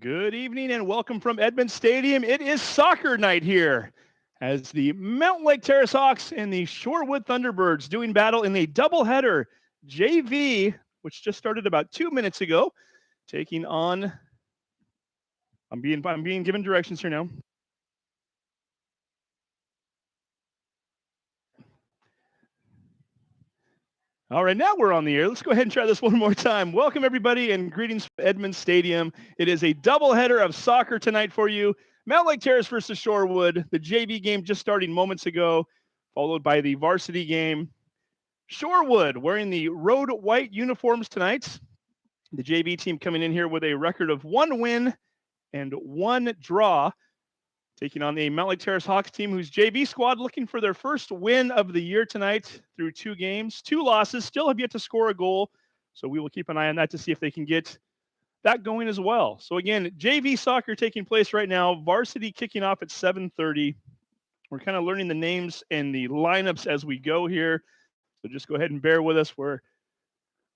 Good evening and welcome from Edmond Stadium. It is soccer night here as the Mountlake Terrace Hawks and the Shorewood Thunderbirds doing battle in a doubleheader JV, which just started about 2 minutes ago, taking on. I'm being given directions here now. All right, now we're on the air. Let's go ahead and try this one more time. Welcome, everybody, and greetings from Edmond Stadium. It is a doubleheader of soccer tonight for you. Mountlake Terrace versus Shorewood. The JV game just starting moments ago, followed by the varsity game. Shorewood wearing the road white uniforms tonight. The JV team coming in here with a record of 1 win and 1 draw, taking on the Mountlake Terrace Hawks team, whose JV squad looking for their first win of the year tonight through 2 games, 2 losses, still have yet to score a goal. So we will keep an eye on that to see if they can get that going as well. So again, JV soccer taking place right now, varsity kicking off at 7:30. We're kind of learning the names and the lineups as we go here. So just go ahead and bear with us. We're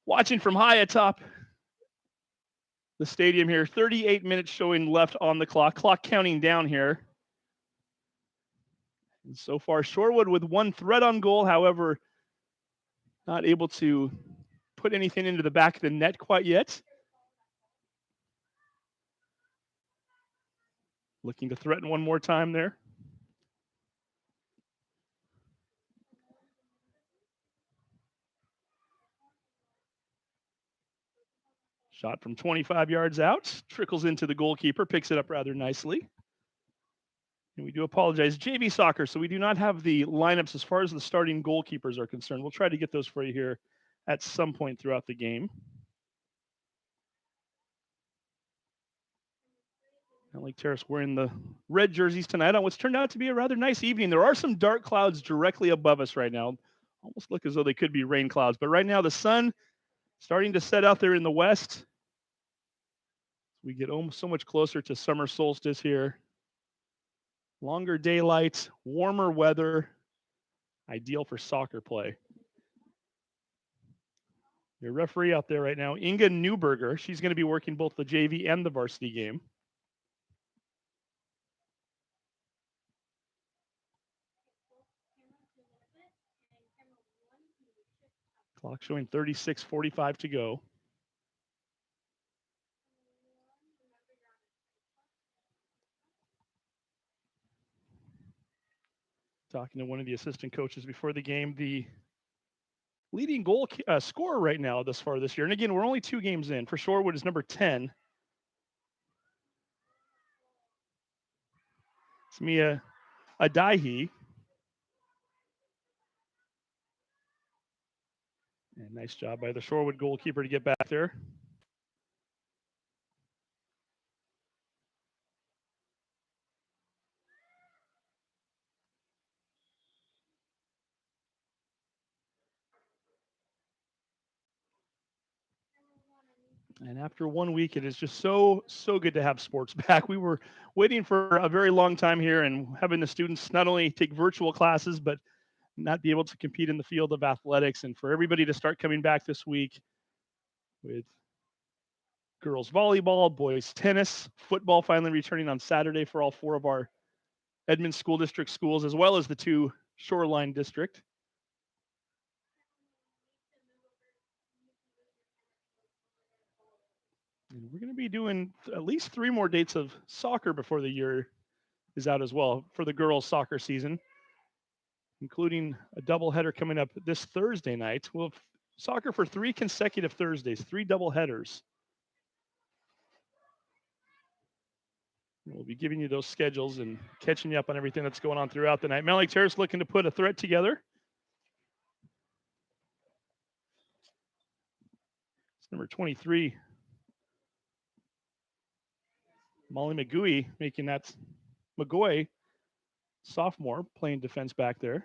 watching from high atop the stadium here. 38 minutes showing left on the clock counting down here. And so far, Shorewood with one threat on goal, however, not able to put anything into the back of the net quite yet. Looking to threaten one more time there. Shot from 25 yards out, trickles into the goalkeeper, picks it up rather nicely. And we do apologize, JV soccer, so we do not have the lineups as far as the starting goalkeepers are concerned. We'll try to get those for you here at some point throughout the game. Mountlake Terrace wearing the red jerseys tonight on what's turned out to be a rather nice evening. There are some dark clouds directly above us right now. Almost look as though they could be rain clouds, but right now the sun starting to set out there in the west. We get almost so much closer to summer solstice here. Longer daylight, warmer weather, ideal for soccer play. Your referee out there right now, Inga Newberger, she's going to be working both the JV and the varsity game. Clock showing 36:45 to go. Talking to one of the assistant coaches before the game, the leading goal scorer right now thus far this year, and again, we're only 2 games in, for Shorewood is number 10. It's Mia Adaihi. And nice job by the Shorewood goalkeeper to get back there. And after 1 week, it is just so good to have sports back. We were waiting for a very long time here and having the students not only take virtual classes, but not be able to compete in the field of athletics. And for everybody to start coming back this week with girls volleyball, boys tennis, football finally returning on Saturday for all 4 of our Edmond School District schools, as well as the 2 Shoreline District. And we're going to be doing at least 3 more dates of soccer before the year is out as well for the girls' soccer season, including a doubleheader coming up this Thursday night. We'll have soccer for 3 consecutive Thursdays, 3 doubleheaders. We'll be giving you those schedules and catching you up on everything that's going on throughout the night. Mountlake Terrace looking to put a threat together. It's number 23. Molly McGooey making that McGoy, sophomore, playing defense back there.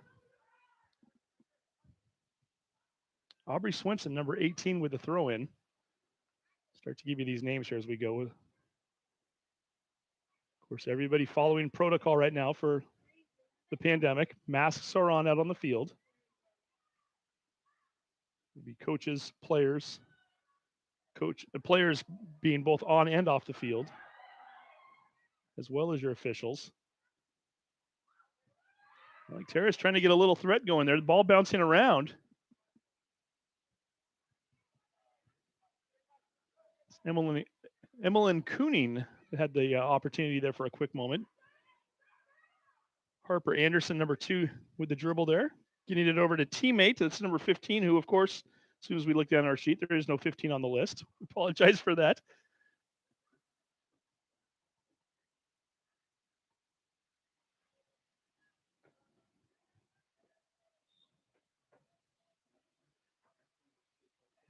Aubrey Swinson, number 18, with the throw in. Start to give you these names here as we go. Of course, everybody following protocol right now for the pandemic. Masks are on out on the field. It'll be coaches, players, players being both on and off the field. as well as your officials. Like Terrace trying to get a little threat going there. The ball bouncing around. Emmeline Kooning had the opportunity there for a quick moment. Harper Anderson, number 2, with the dribble there. Getting it over to teammate. That's number 15, who, of course, as soon as we look down our sheet, there is no 15 on the list. Apologize for that.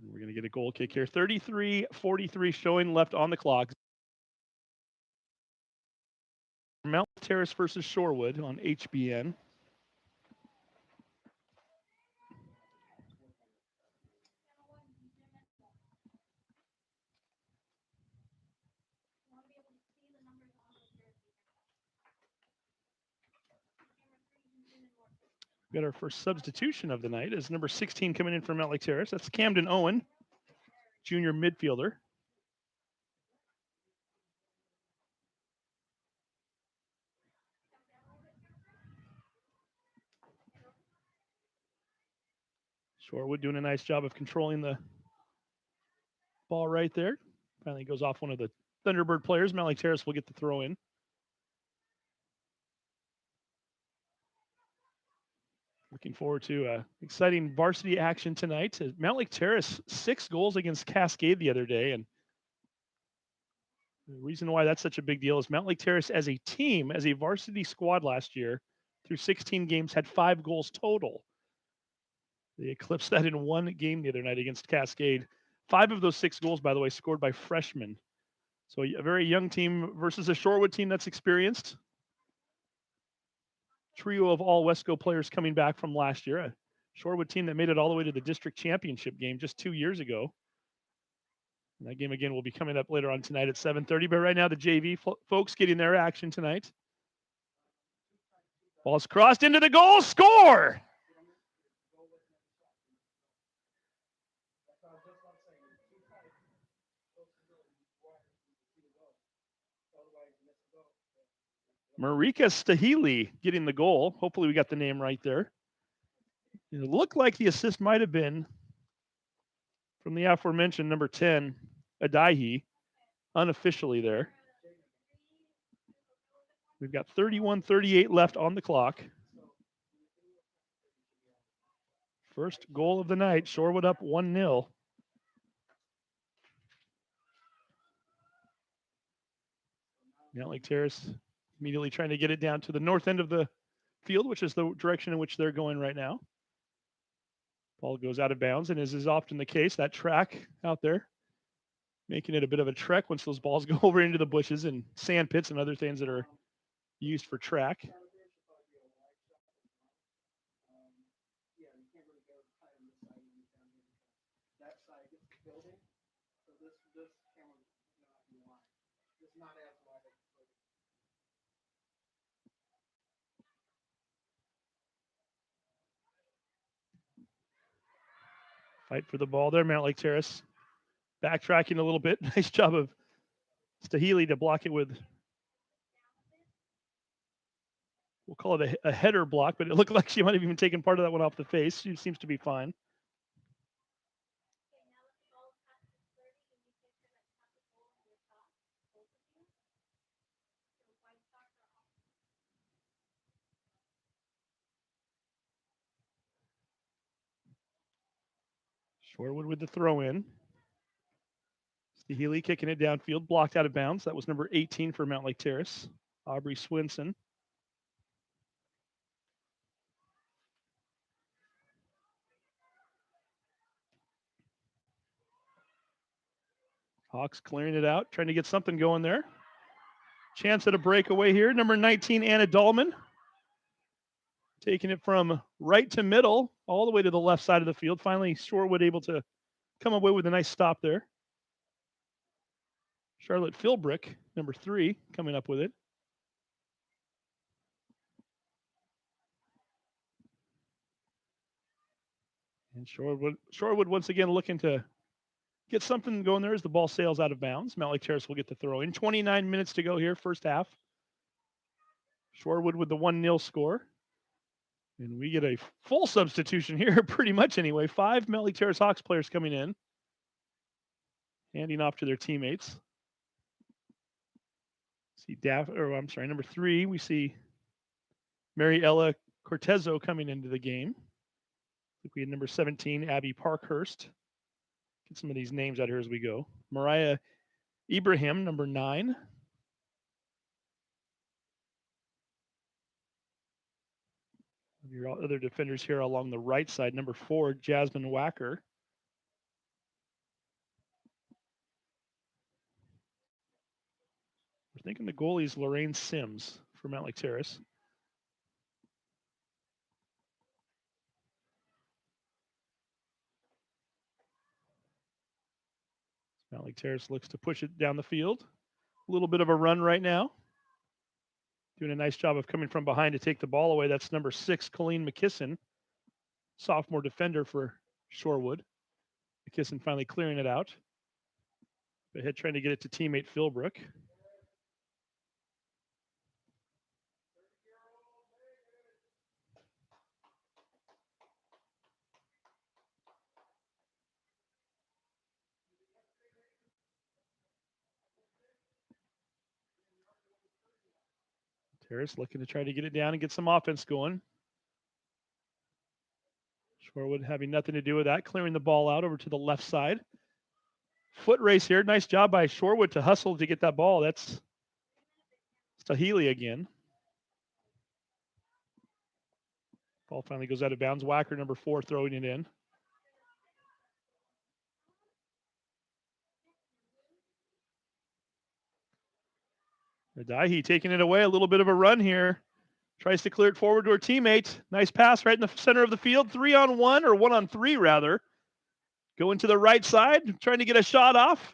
And we're going to get a goal kick here. 33-43 showing left on the clock. Mount Terrace versus Shorewood on HBN. We got our first substitution of the night as number 16 coming in from Mountlake Terrace. That's Camden Owen, junior midfielder. Shorewood doing a nice job of controlling the ball right there. Finally goes off one of the Thunderbird players. Mountlake Terrace will get the throw in. Looking forward to exciting varsity action tonight. Mountlake Terrace, 6 goals against Cascade the other day. And the reason why that's such a big deal is Mountlake Terrace as a team, as a varsity squad last year, through 16 games, had 5 goals total. They eclipsed that in one game the other night against Cascade. 5 of those 6 goals, by the way, scored by freshmen. So a very young team versus a Shorewood team that's experienced. Trio of all Wesco players coming back from last year. A Shorewood team that made it all the way to the district championship game just 2 years ago. And that game again will be coming up later on tonight at 7:30. But right now the JV folks getting their action tonight. Ball's crossed into the goal. Score! Marika Stahili getting the goal. Hopefully we got the name right there. It looked like the assist might have been from the aforementioned number 10, Adaihi, unofficially there. We've got 31-38 left on the clock. First goal of the night. Shorewood up 1-0. Mountlake Terrace immediately trying to get it down to the north end of the field, which is the direction in which they're going right now. Ball goes out of bounds, and as is often the case, that track out there, making it a bit of a trek once those balls go over into the bushes and sand pits and other things that are used for track. Fight for the ball there, Mountlake Terrace. Backtracking a little bit. Nice job of Stahili to block it with, we'll call it a header block, but it looked like she might have even taken part of that one off the face. She seems to be fine. Shorewood with the throw in. Stahili kicking it downfield, blocked out of bounds. That was number 18 for Mountlake Terrace, Aubrey Swinson. Hawks clearing it out, trying to get something going there. Chance at a breakaway here. Number 19, Anna Dahlman. Taking it from right to middle, all the way to the left side of the field. Finally, Shorewood able to come away with a nice stop there. Charlotte Philbrick, number 3, coming up with it. And Shorewood once again looking to get something going there as the ball sails out of bounds. Mountlake Terrace will get the throw in. 29 minutes to go here, first half. Shorewood with the 1-0 score. And we get a full substitution here, pretty much anyway. 5 Mountlake Terrace Hawks players coming in, handing off to their teammates. See number 3, we see Mariella Cortezo coming into the game. I think we had number 17, Abby Parkhurst. Get some of these names out here as we go. Mariah Ibrahim, number 9. Your other defenders here along the right side, number 4, Jasmine Wacker. We're thinking the goalie is Lorraine Sims for Mountlake Terrace. Mountlake Terrace looks to push it down the field. A little bit of a run right now. Doing a nice job of coming from behind to take the ball away. That's number 6, Colleen McKisson, sophomore defender for Shorewood. McKisson finally clearing it out. Ahead trying to get it to teammate Philbrook. Terrace looking to try to get it down and get some offense going. Shorewood having nothing to do with that, clearing the ball out over to the left side. Foot race here. Nice job by Shorewood to hustle to get that ball. That's Stahili again. Ball finally goes out of bounds. Wacker, number 4, throwing it in. Adahi taking it away. A little bit of a run here. Tries to clear it forward to her teammate. Nice pass right in the center of the field. 3-on-1 or 1-on-3 rather. Going to the right side, trying to get a shot off.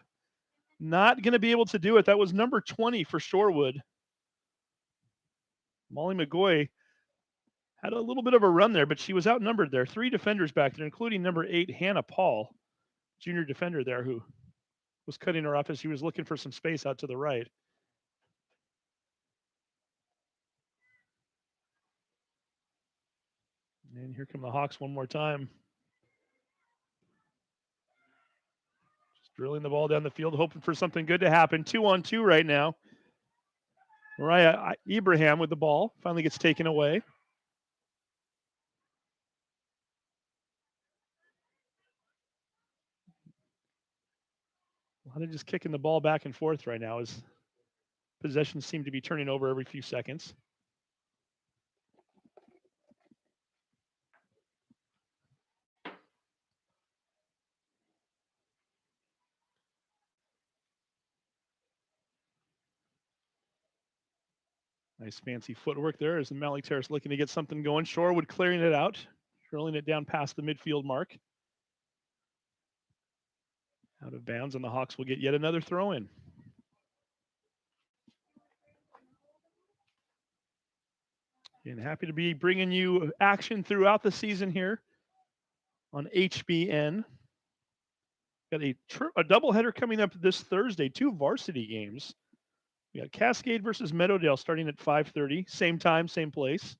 Not going to be able to do it. That was number 20 for Shorewood. Molly McGoy had a little bit of a run there, but she was outnumbered there. 3 defenders back there, including number 8, Hannah Paul, junior defender there, who was cutting her off as she was looking for some space out to the right. And here come the Hawks one more time. Just drilling the ball down the field, hoping for something good to happen. 2-on-2 right now. Mariah Ibrahim with the ball. Finally gets taken away. A lot of just kicking the ball back and forth right now as possessions seem to be turning over every few seconds. Nice fancy footwork there as the Mountlake Terrace looking to get something going. Shorewood clearing it out, drilling it down past the midfield mark. Out of bounds, and the Hawks will get yet another throw in. And happy to be bringing you action throughout the season here on HBN. Got a doubleheader coming up this Thursday, 2 varsity games. We got Cascade versus Meadowdale starting at 5:30, same time, same place,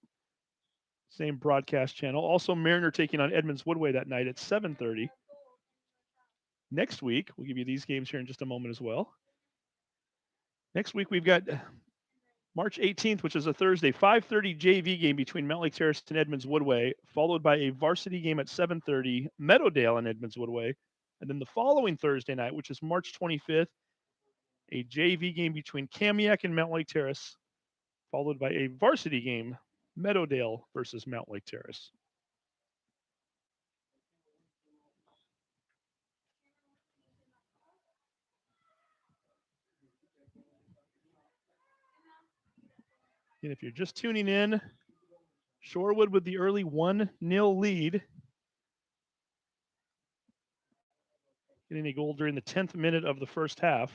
same broadcast channel. Also, Mariner taking on Edmonds Woodway that night at 7:30. Next week, we'll give you these games here in just a moment as well. Next week, we've got March 18th, which is a Thursday, 5:30 JV game between Mountlake Terrace and Edmonds Woodway, followed by a varsity game at 7:30, Meadowdale and Edmonds Woodway. And then the following Thursday night, which is March 25th, a JV game between Kamiak and Mountlake Terrace, followed by a varsity game, Meadowdale versus Mountlake Terrace. And if you're just tuning in, Shorewood with the early 1-0 lead. Getting a goal during the 10th minute of the first half.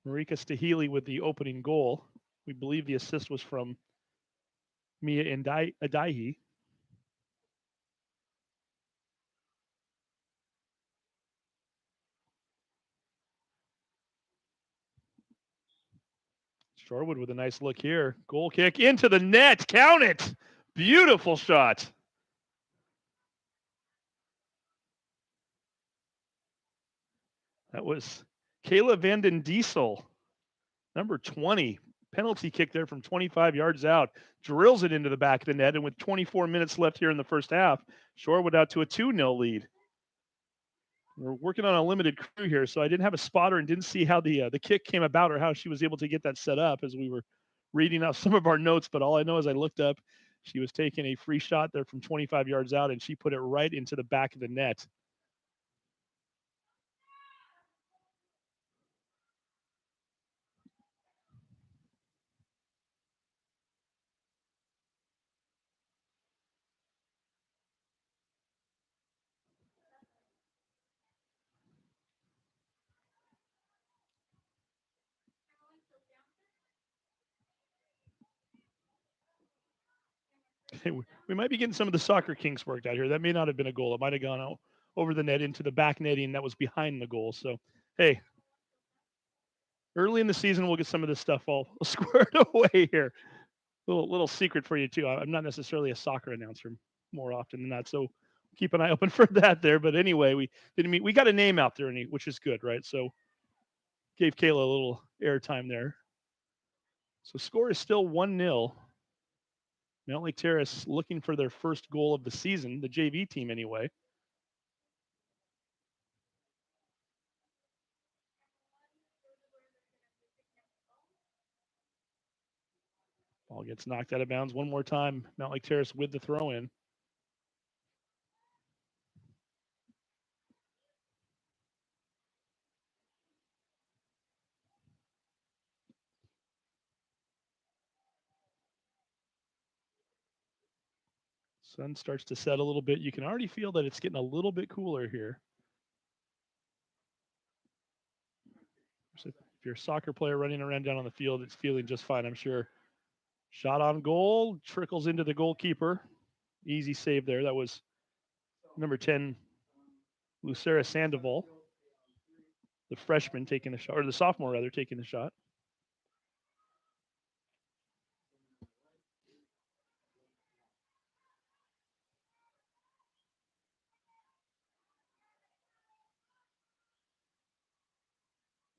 Marika Stahili with the opening goal. We believe the assist was from Mia Adaihi. Shorewood with a nice look here. Goal kick into the net. Count it. Beautiful shot. That was Kayla Vanden Diesel, number 20. Penalty kick there from 25 yards out. Drills it into the back of the net. And with 24 minutes left here in the first half, Shorewood out to a 2-0 lead. We're working on a limited crew here, so I didn't have a spotter and didn't see how the kick came about or how she was able to get that set up as we were reading off some of our notes. But all I know is I looked up, she was taking a free shot there from 25 yards out, and she put it right into the back of the net. We might be getting some of the soccer kinks worked out here. That may not have been a goal. It might have gone out over the net into the back netting that was behind the goal. So, hey, early in the season, we'll get some of this stuff all squared away here. Little secret for you too. I'm not necessarily a soccer announcer more often than not, so keep an eye open for that there. But anyway, we got a name out there, which is good, right? So gave Kayla a little airtime there. So score is still 1-0. Mountlake Terrace looking for their first goal of the season, the JV team anyway. Ball gets knocked out of bounds one more time. Mountlake Terrace with the throw in. Sun starts to set a little bit. You can already feel that it's getting a little bit cooler here. So if you're a soccer player running around down on the field, it's feeling just fine, I'm sure. Shot on goal, trickles into the goalkeeper. Easy save there. That was number 10, Lucera Sandoval, the freshman taking the shot, or the sophomore rather, taking the shot.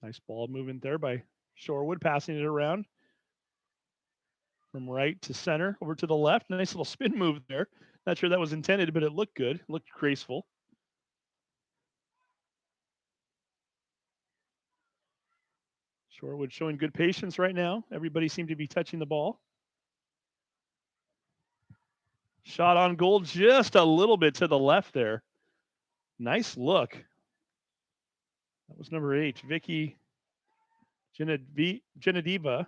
Nice ball movement there by Shorewood, passing it around from right to center, over to the left. Nice little spin move there. Not sure that was intended, but it looked good. It looked graceful. Shorewood showing good patience right now. Everybody seemed to be touching the ball. Shot on goal just a little bit to the left there. Nice look. That was number 8, Vicky Genediva.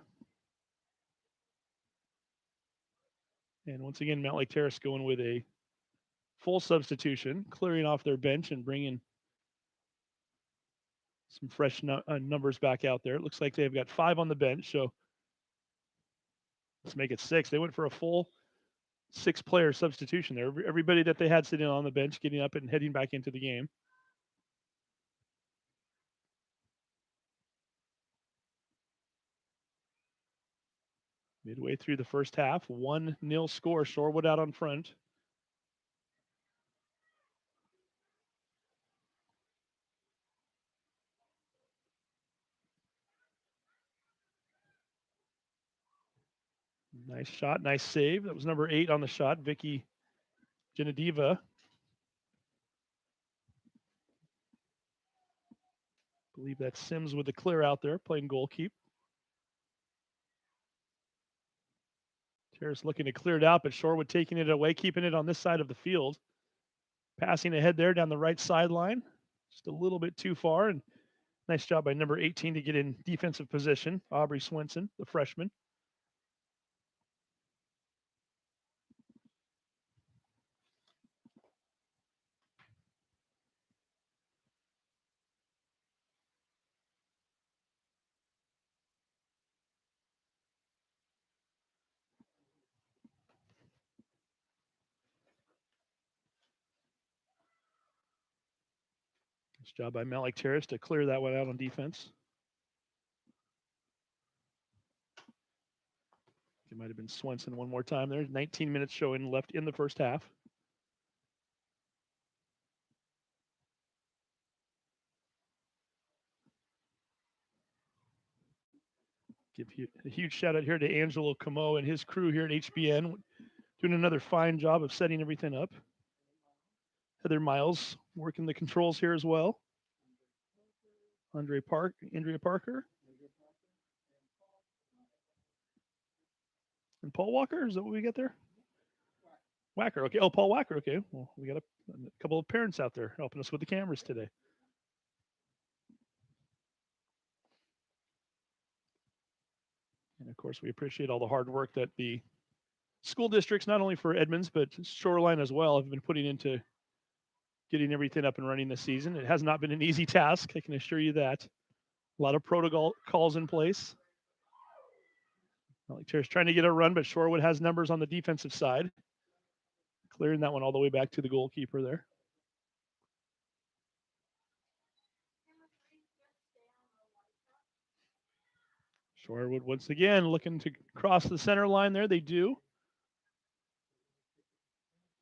And once again, Mountlake Terrace going with a full substitution, clearing off their bench and bringing some fresh numbers back out there. It looks like they've got 5 on the bench, so let's make it 6. They went for a full 6-player substitution there. Everybody that they had sitting on the bench getting up and heading back into the game. Midway through the first half, 1-0 score. Shorewood out on front. Nice shot, nice save. That was number 8 on the shot, Vicky Genediva. I believe that's Sims with the clear out there, playing goalkeeper. Terrace looking to clear it out, but Shorewood taking it away, keeping it on this side of the field. Passing ahead there down the right sideline. Just a little bit too far, and nice job by number 18 to get in defensive position, Aubrey Swenson, the freshman. Nice job by Mountlake Terrace to clear that one out on defense. might have been Swenson one more time. There's 19 minutes showing left in the first half. Give a huge shout out here to Angelo Camo and his crew here at HBN, doing another fine job of setting everything up. Heather Miles working the controls here as well. Andrea Parker, and Paul Walker. Is that what we got there? Wacker. Okay. Oh, Paul Wacker. Okay. Well, we got a couple of parents out there helping us with the cameras today. And of course, we appreciate all the hard work that the school districts, not only for Edmonds, but Shoreline as well, have been putting into getting everything up and running this season. It has not been an easy task, I can assure you that. A lot of protocols in place. Mountlake Terrace trying to get a run, but Shorewood has numbers on the defensive side. Clearing that one all the way back to the goalkeeper there. Shorewood once again looking to cross the center line there. They do.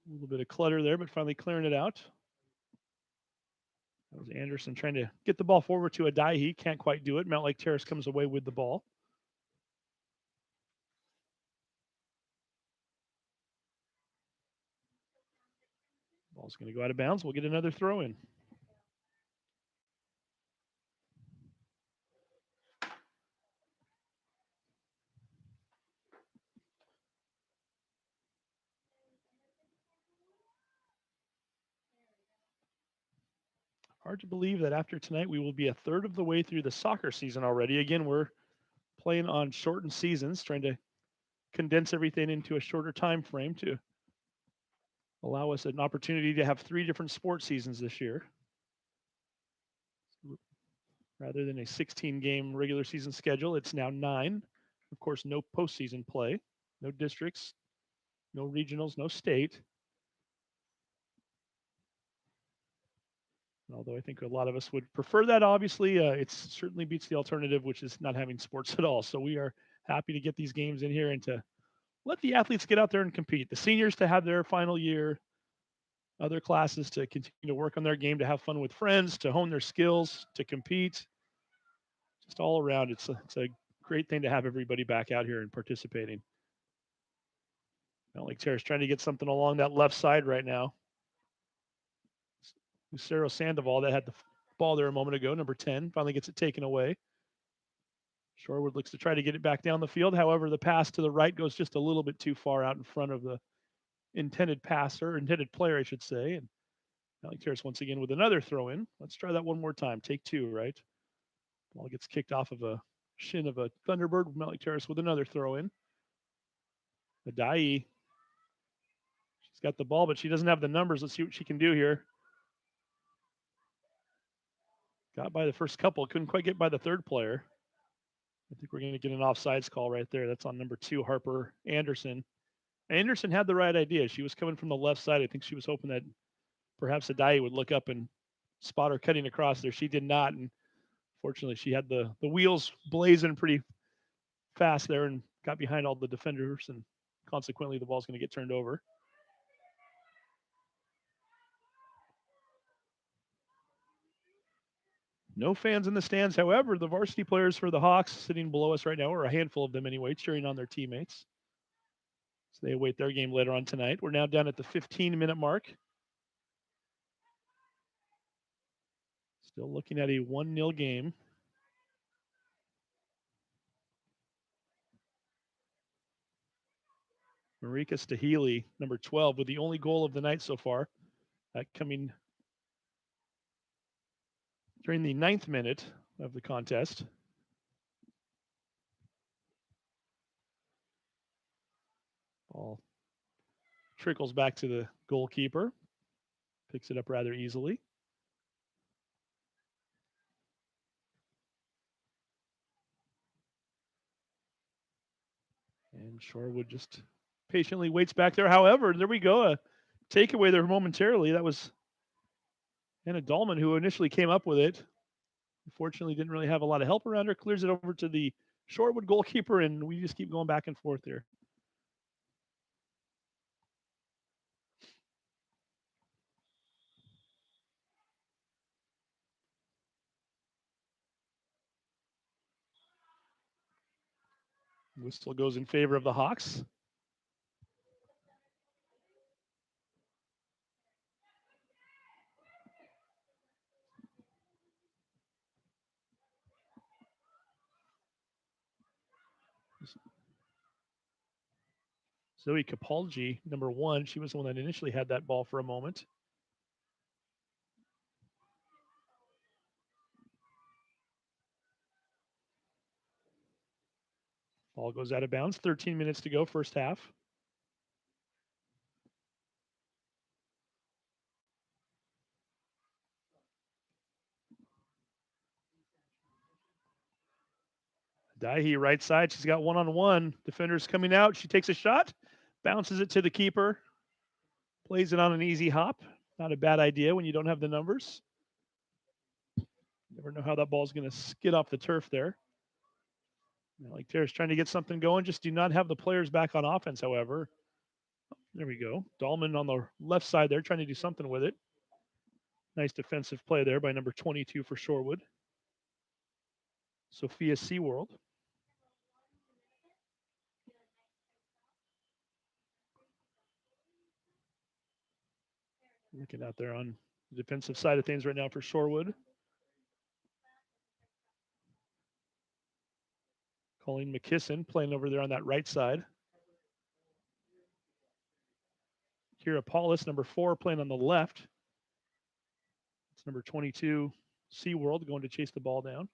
A little bit of clutter there, but finally clearing it out. That was Anderson trying to get the ball forward to Adaihi. Can't quite do it. Mountlake Terrace comes away with the ball. Ball's going to go out of bounds. We'll get another throw in. Hard to believe that after tonight we will be a third of the way through the soccer season already. Again, we're playing on shortened seasons, trying to condense everything into a shorter time frame to allow us an opportunity to have 3 different sports seasons this year, rather than a 16-game regular season schedule. It's now 9. Of course, no postseason play, no districts, no regionals, no state. Although I think a lot of us would prefer that, obviously, it certainly beats the alternative, which is not having sports at all. So we are happy to get these games in here and to let the athletes get out there and compete. The seniors to have their final year, other classes to continue to work on their game, to have fun with friends, to hone their skills, to compete. Just all around, it's a great thing to have everybody back out here and participating. Mountlake Terrace trying to get something along that left side right now. Lucero Sandoval that had the ball there a moment ago, number 10, finally gets it taken away. Shorewood looks to try to get it back down the field. However, the pass to the right goes just a little bit too far out in front of the intended player, I should say. And Mountlake Terrace once again with another throw in. Let's try that one more time. Take 2, right? Ball gets kicked off of a shin of a Thunderbird. Mountlake Terrace with another throw in. Adai. She's got the ball, but she doesn't have the numbers. Let's see what she can do here. Got by the first couple, couldn't quite get by the third player. I think we're going to get an offsides call right there. That's on number 2, Harper Anderson. Anderson had the right idea. She was coming from the left side. I think she was hoping that perhaps Adai would look up and spot her cutting across there. She did not, and fortunately, she had the wheels blazing pretty fast there and got behind all the defenders, and consequently, the ball's going to get turned over. No fans in the stands. However, the varsity players for the Hawks sitting below us right now, or a handful of them anyway, cheering on their teammates. So they await their game later on tonight. We're now down at the 15-minute mark. Still looking at a 1-0 game. Marika Stahili, number 12, with the only goal of the night so far. Coming during the 9th minute of the contest. Ball trickles back to the goalkeeper. Picks it up rather easily. And Shorewood just patiently waits back there. However, there we go. A takeaway there momentarily. That was Anna Dahlman who initially came up with it. Unfortunately, didn't really have a lot of help around her. Clears it over to the Shorewood goalkeeper, and we just keep going back and forth there. Whistle goes in favor of the Hawks. Zoe Capalgi, number 1. She was the one that initially had that ball for a moment. Ball goes out of bounds. 13 minutes to go, first half. Daihi right side. She's got one-on-one. Defenders coming out. She takes a shot, bounces it to the keeper, plays it on an easy hop. Not a bad idea when you don't have the numbers. Never know how that ball's going to skid off the turf there. Like Terrace trying to get something going. Just do not have the players back on offense, however. There we go. Dahlman on the left side there trying to do something with it. Nice defensive play there by number 22 for Shorewood. Sophia SeaWorld. Looking out there on the defensive side of things right now for Shorewood. Colleen McKisson playing over there on that right side. Kira Paulus, number 4, playing on the left. It's number 22, SeaWorld, going to chase the ball down.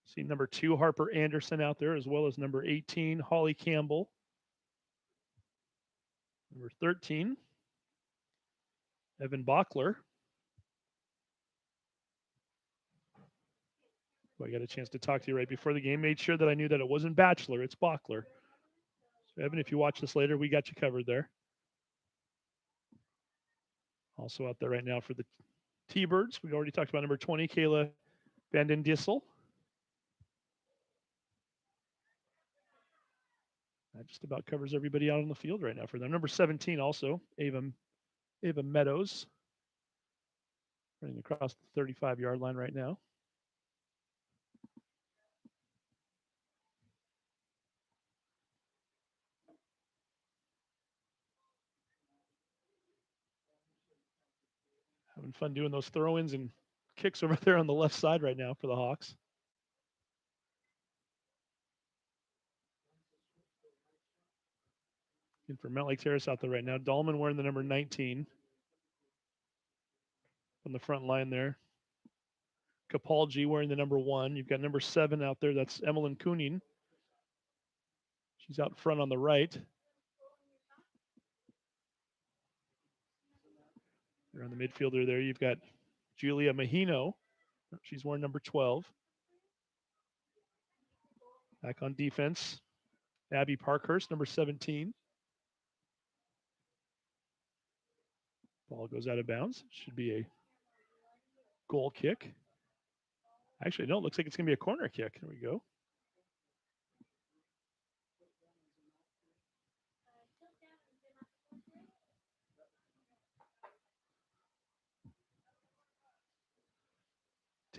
See number 2, Harper Anderson out there, as well as number 18, Holly Campbell. Number 13, Evan Bachler. I got a chance to talk to you right before the game. Made sure that I knew that it wasn't Bachelor, it's Bachler. So Evan, if you watch this later, we got you covered there. Also out there right now for the T-Birds, we already talked about number 20, Kayla Vanden Dissel. That just about covers everybody out on the field right now for them. Number 17 also, Ava Meadows, running across the 35-yard line right now. Having fun doing those throw-ins and kicks over there on the left side right now for the Hawks. And for Mountlake Terrace out there right now, Dahlman wearing the number 19 on the front line there. Capalgi wearing the number 1. You've got number 7 out there. That's Emmeline Kunin. She's out front on the right. You're on the midfielder there. You've got Julia Mahino. She's wearing number 12. Back on defense, Abby Parkhurst, number 17. Ball goes out of bounds. Should be a goal kick. Actually, no, it looks like it's going to be a corner kick. There we go.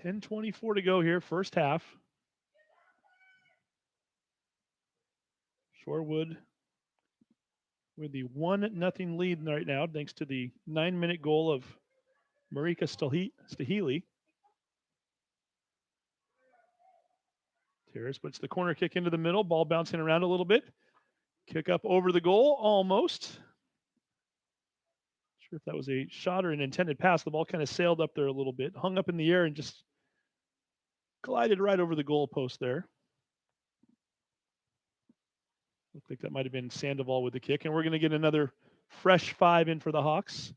$10:24 to go here, first half. Shorewood with the 1-0 lead right now, thanks to the 9-minute goal of Marika Stahili. Terrace puts the corner kick into the middle, ball bouncing around a little bit. Kick up over the goal, almost. Not sure if that was a shot or an intended pass. The ball kind of sailed up there a little bit, hung up in the air, and just glided right over the goal post there. Looked like that might have been Sandoval with the kick. And we're going to get another fresh 5 in for the Hawks.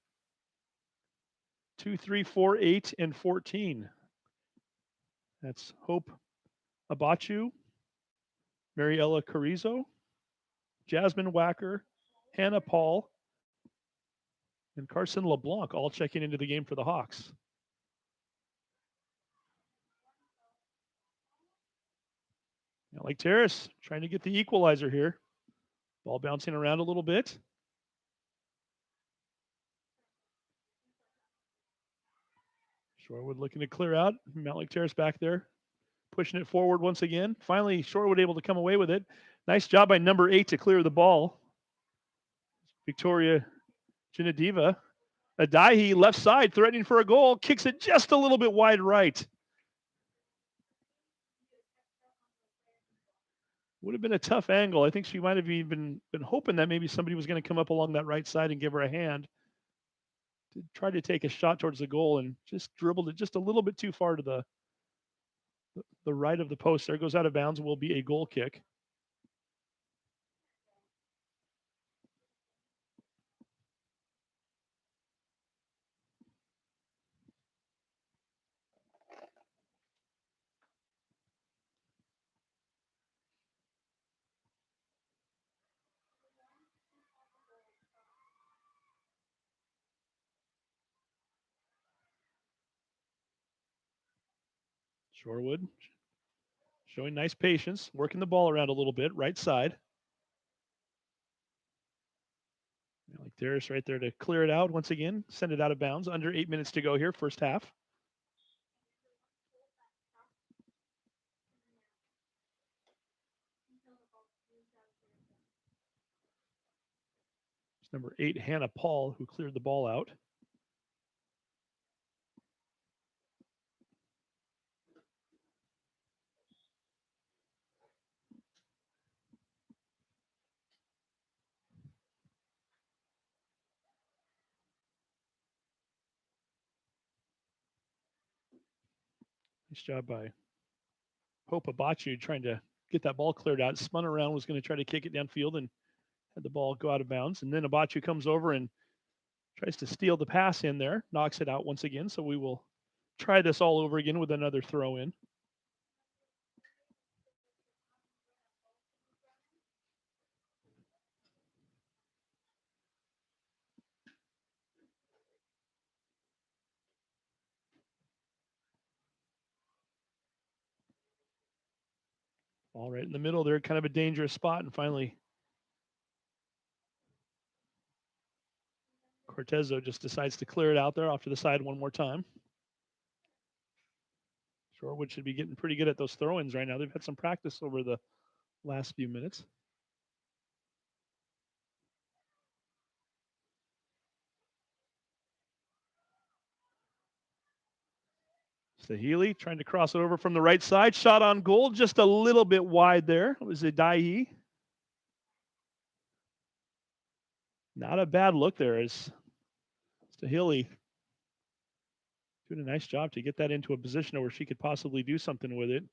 2, 3, 4, 8, and 14. That's Hope Abachu, Mariella Carrizo, Jasmine Wacker, Hannah Paul, and Carson LeBlanc all checking into the game for the Hawks. Like Terrace trying to get the equalizer here. Ball bouncing around a little bit. Shorewood looking to clear out. Mountlake Terrace back there. pushing it forward once again. Finally, Shorewood able to come away with it. Nice job by number 8 to clear the ball. Victoria Genediva. Adahi, left side, threatening for a goal, kicks it just a little bit wide right. Would have been a tough angle. I think she might have even been hoping that maybe somebody was going to come up along that right side and give her a hand. Tried to take a shot towards the goal and just dribbled it just a little bit too far to the right of the post. There, goes out of bounds, will be a goal kick. Shorewood showing nice patience, working the ball around a little bit, right side. Like Terrace right there to clear it out once again, send it out of bounds. Under 8 minutes to go here, first half. It's number 8, Hannah Paul, who cleared the ball out. Nice job by Hope Abachu trying to get that ball cleared out. Spun around, was going to try to kick it downfield and had the ball go out of bounds. And then Abachu comes over and tries to steal the pass in there, knocks it out once again. So we will try this all over again with another throw in. All right in the middle there, kind of a dangerous spot. And finally, Cortezo just decides to clear it out there off to the side one more time. Shorewood should be getting pretty good at those throw-ins right now. They've had some practice over the last few minutes. Sahili trying to cross it over from the right side. Shot on goal, just a little bit wide there. It was a Daihi. Not a bad look there as Sahili doing a nice job to get that into a position where she could possibly do something with it.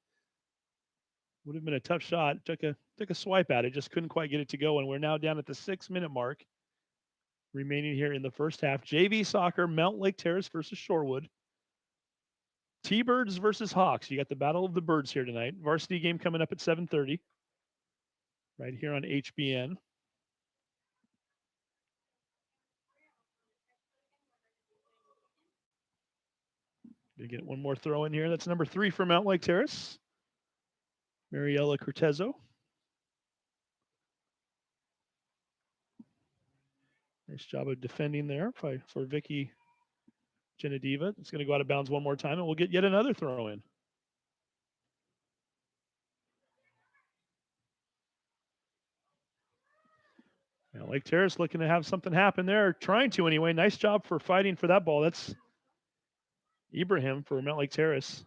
Would have been a tough shot. Took a swipe at it, just couldn't quite get it to go. And we're now down at the 6-minute mark remaining here in the first half. JV soccer, Mountlake Terrace versus Shorewood. T-Birds versus Hawks. You got the Battle of the Birds here tonight. Varsity game coming up at 7:30 right here on HBN. Gonna get one more throw in here. That's number 3 for Mountlake Terrace, Mariella Cortezo. Nice job of defending there for Vicky Genediva. It's going to go out of bounds one more time, and we'll get yet another throw in. Now, Lake Terrace looking to have something happen there, trying to anyway. Nice job for fighting for that ball. That's Ibrahim for Mount Lake Terrace.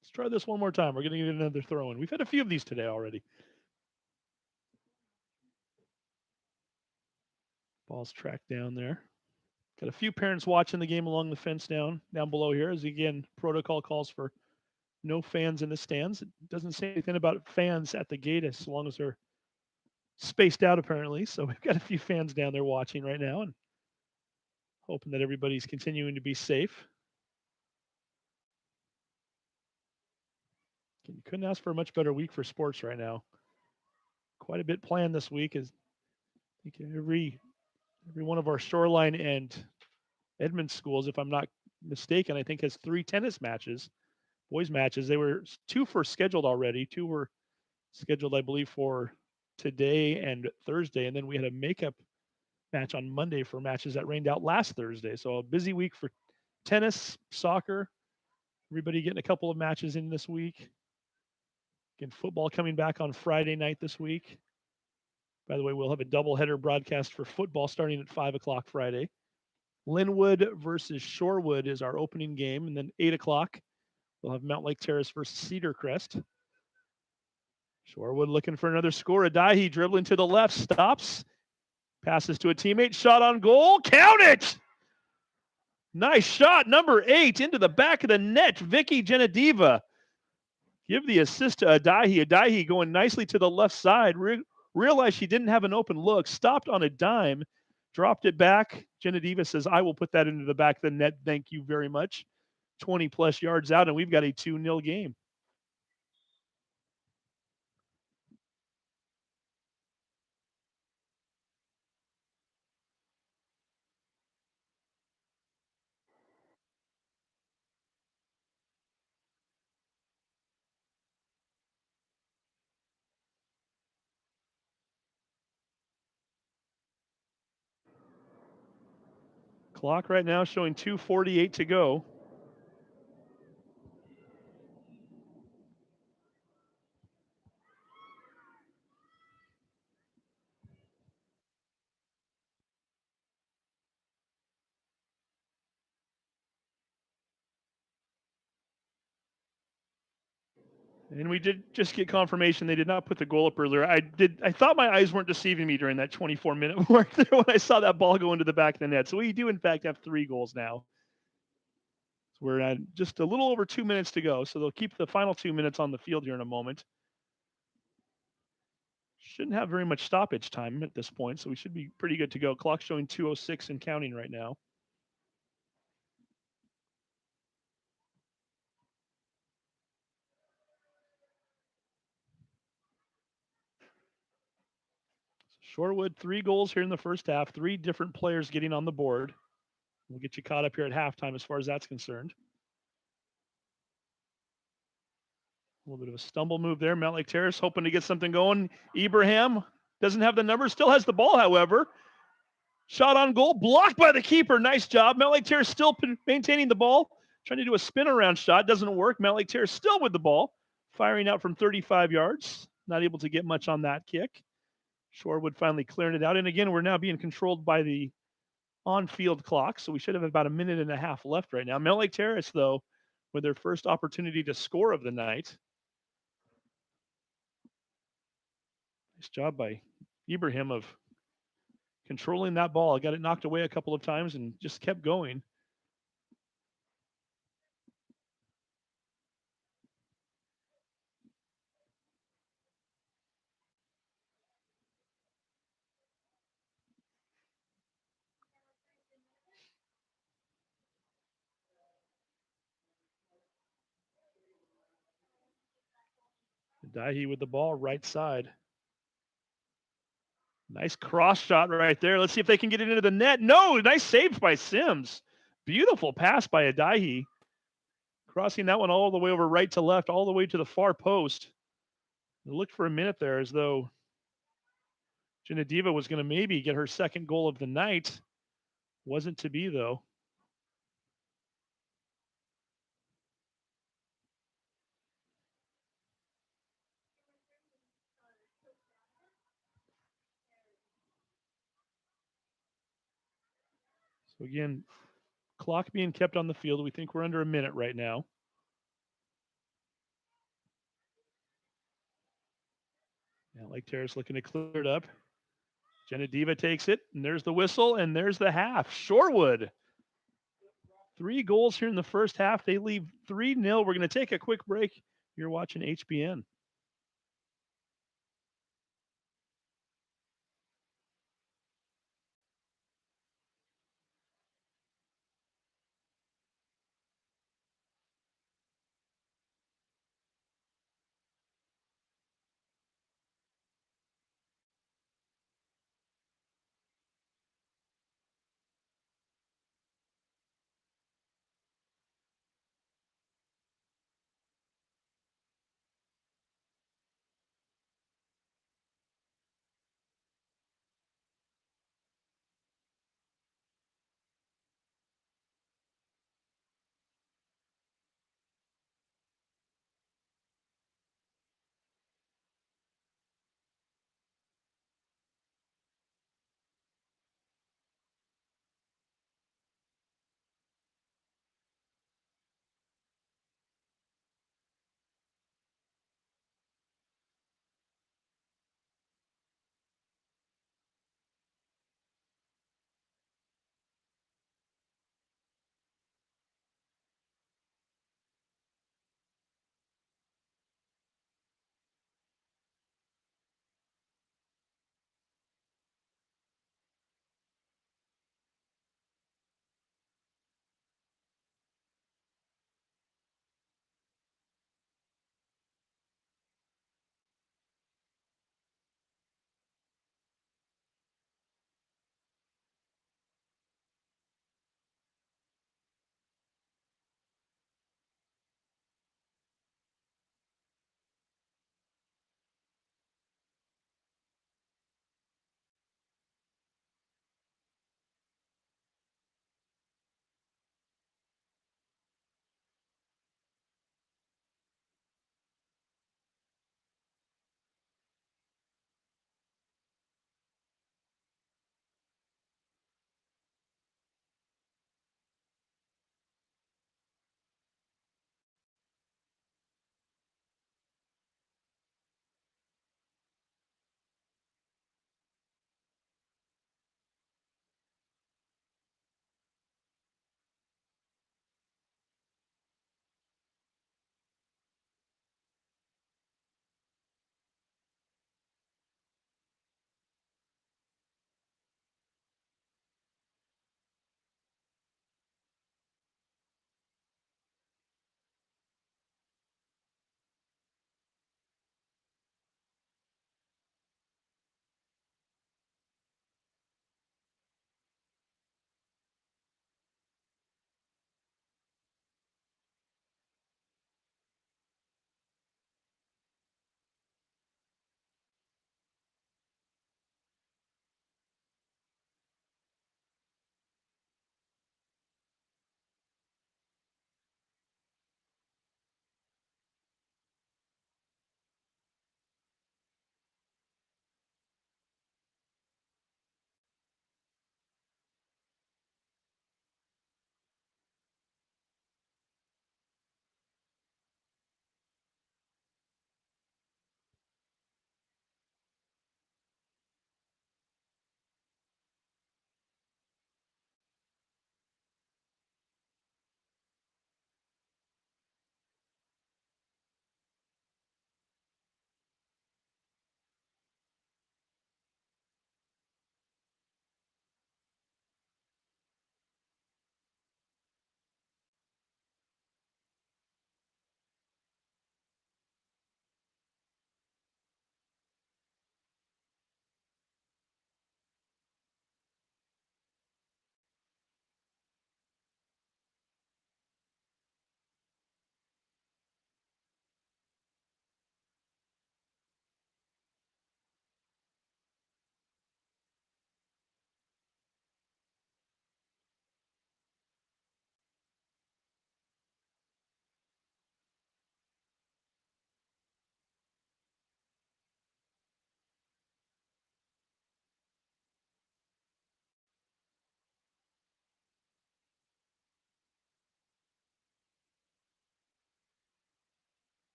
Let's try this one more time. We're going to get another throw in. We've had a few of these today already. Ball's tracked down there. Got a few parents watching the game along the fence down below here. As again, protocol calls for no fans in the stands. It doesn't say anything about fans at the gate as long as they're spaced out apparently. So we've got a few fans down there watching right now and hoping that everybody's continuing to be safe. You couldn't ask for a much better week for sports right now. Quite a bit planned this week. As I think every one of our Shoreline and Edmond schools, if I'm not mistaken, I think has 3 tennis matches, boys matches. They were 2 for scheduled already. 2 were scheduled, I believe, for today and Thursday, and then we had a makeup match on Monday for matches that rained out last Thursday. So a busy week for tennis, soccer, everybody getting a couple of matches in this week. Again, football coming back on Friday night this week. By the way, we'll have a doubleheader broadcast for football starting at 5 o'clock Friday. Linwood versus Shorewood is our opening game. And then 8 o'clock, we'll have Mountlake Terrace versus Cedar Crest. Shorewood looking for another score. Adahi dribbling to the left, stops, passes to a teammate, shot on goal. Count it! Nice shot, number 8, into the back of the net. Vicky Genediva. Give the assist to Adahi. Adahi going nicely to the left side. Realized she didn't have an open look. Stopped on a dime. Dropped it back. Genediva says, I will put that into the back of the net. Thank you very much. 20 plus yards out, and we've got a 2-0 game. Clock right now showing 2:48 to go. And we did just get confirmation they did not put the goal up earlier. I thought my eyes weren't deceiving me during that 24-minute mark there when I saw that ball go into the back of the net. So we do in fact have 3 goals now. So we're at just a little over 2 minutes to go. So they'll keep the final 2 minutes on the field here in a moment. Shouldn't have very much stoppage time at this point, so we should be pretty good to go. Clock showing 2:06 and counting right now. Shorewood, 3 goals here in the first half, 3 different players getting on the board. We'll get you caught up here at halftime as far as that's concerned. A little bit of a stumble move there. Mountlake Terrace hoping to get something going. Ibrahim doesn't have the number, still has the ball, however. Shot on goal, blocked by the keeper. Nice job. Mountlake Terrace still maintaining the ball, trying to do a spin around shot. Doesn't work. Mountlake Terrace still with the ball, firing out from 35 yards. Not able to get much on that kick. Shorewood finally clearing it out. And again, we're now being controlled by the on-field clock, so we should have about a minute and a half left right now. Mountlake Terrace, though, with their first opportunity to score of the night. Nice job by Ibrahim of controlling that ball. I got it knocked away a couple of times and just kept going. Dahi with the ball, right side. Nice cross shot right there. Let's see if they can get it into the net. No, nice save by Sims. Beautiful pass by Adahi. Crossing that one all the way over right to left, all the way to the far post. It looked for a minute there as though Genediva was going to maybe get her second goal of the night. Wasn't to be, though. So again, clock being kept on the field. We think we're under a minute right now. Lake Terrace looking to clear it up. Genediva takes it, and there's the whistle, and there's the half. Shorewood. 3 goals here in the first half. They leave 3-0. We're going to take a quick break. You're watching HBN.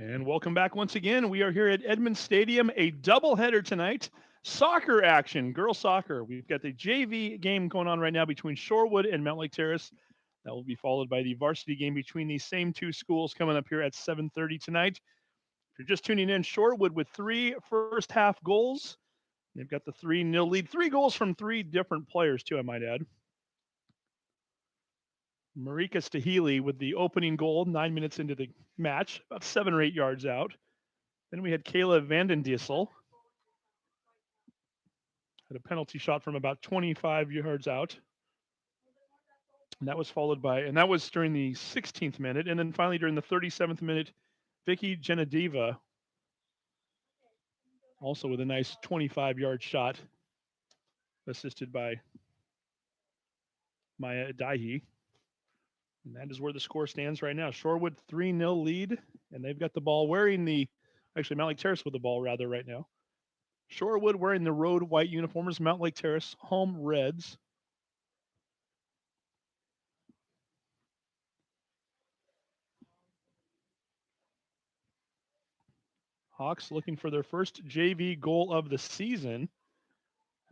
And welcome back once again. We are here at Edmond Stadium, a doubleheader tonight. Soccer action, girls soccer. We've got the JV game going on right now between Shorewood and Mountlake Terrace. That will be followed by the varsity game between these same two schools coming up here at 7:30 tonight. If you're just tuning in, Shorewood with 3 first half goals. They've got the 3-0 lead. 3 goals from 3 different players, too, I might add. Marika Stahili with the opening goal 9 minutes into the match, about 7 or 8 yards out. Then we had Kayla Vandendiesel. Had a penalty shot from about 25 yards out. And that was followed by, and that was during the 16th minute. And then finally during the 37th minute, Vicky Genadiva, also with a nice 25-yard shot, assisted by Maya Daihi. And that is where the score stands right now. Shorewood 3-0 lead, and they've got the ball wearing the, actually Mountlake Terrace with the ball rather right now. Shorewood wearing the road white uniforms, Mountlake Terrace home reds. Hawks looking for their first JV goal of the season.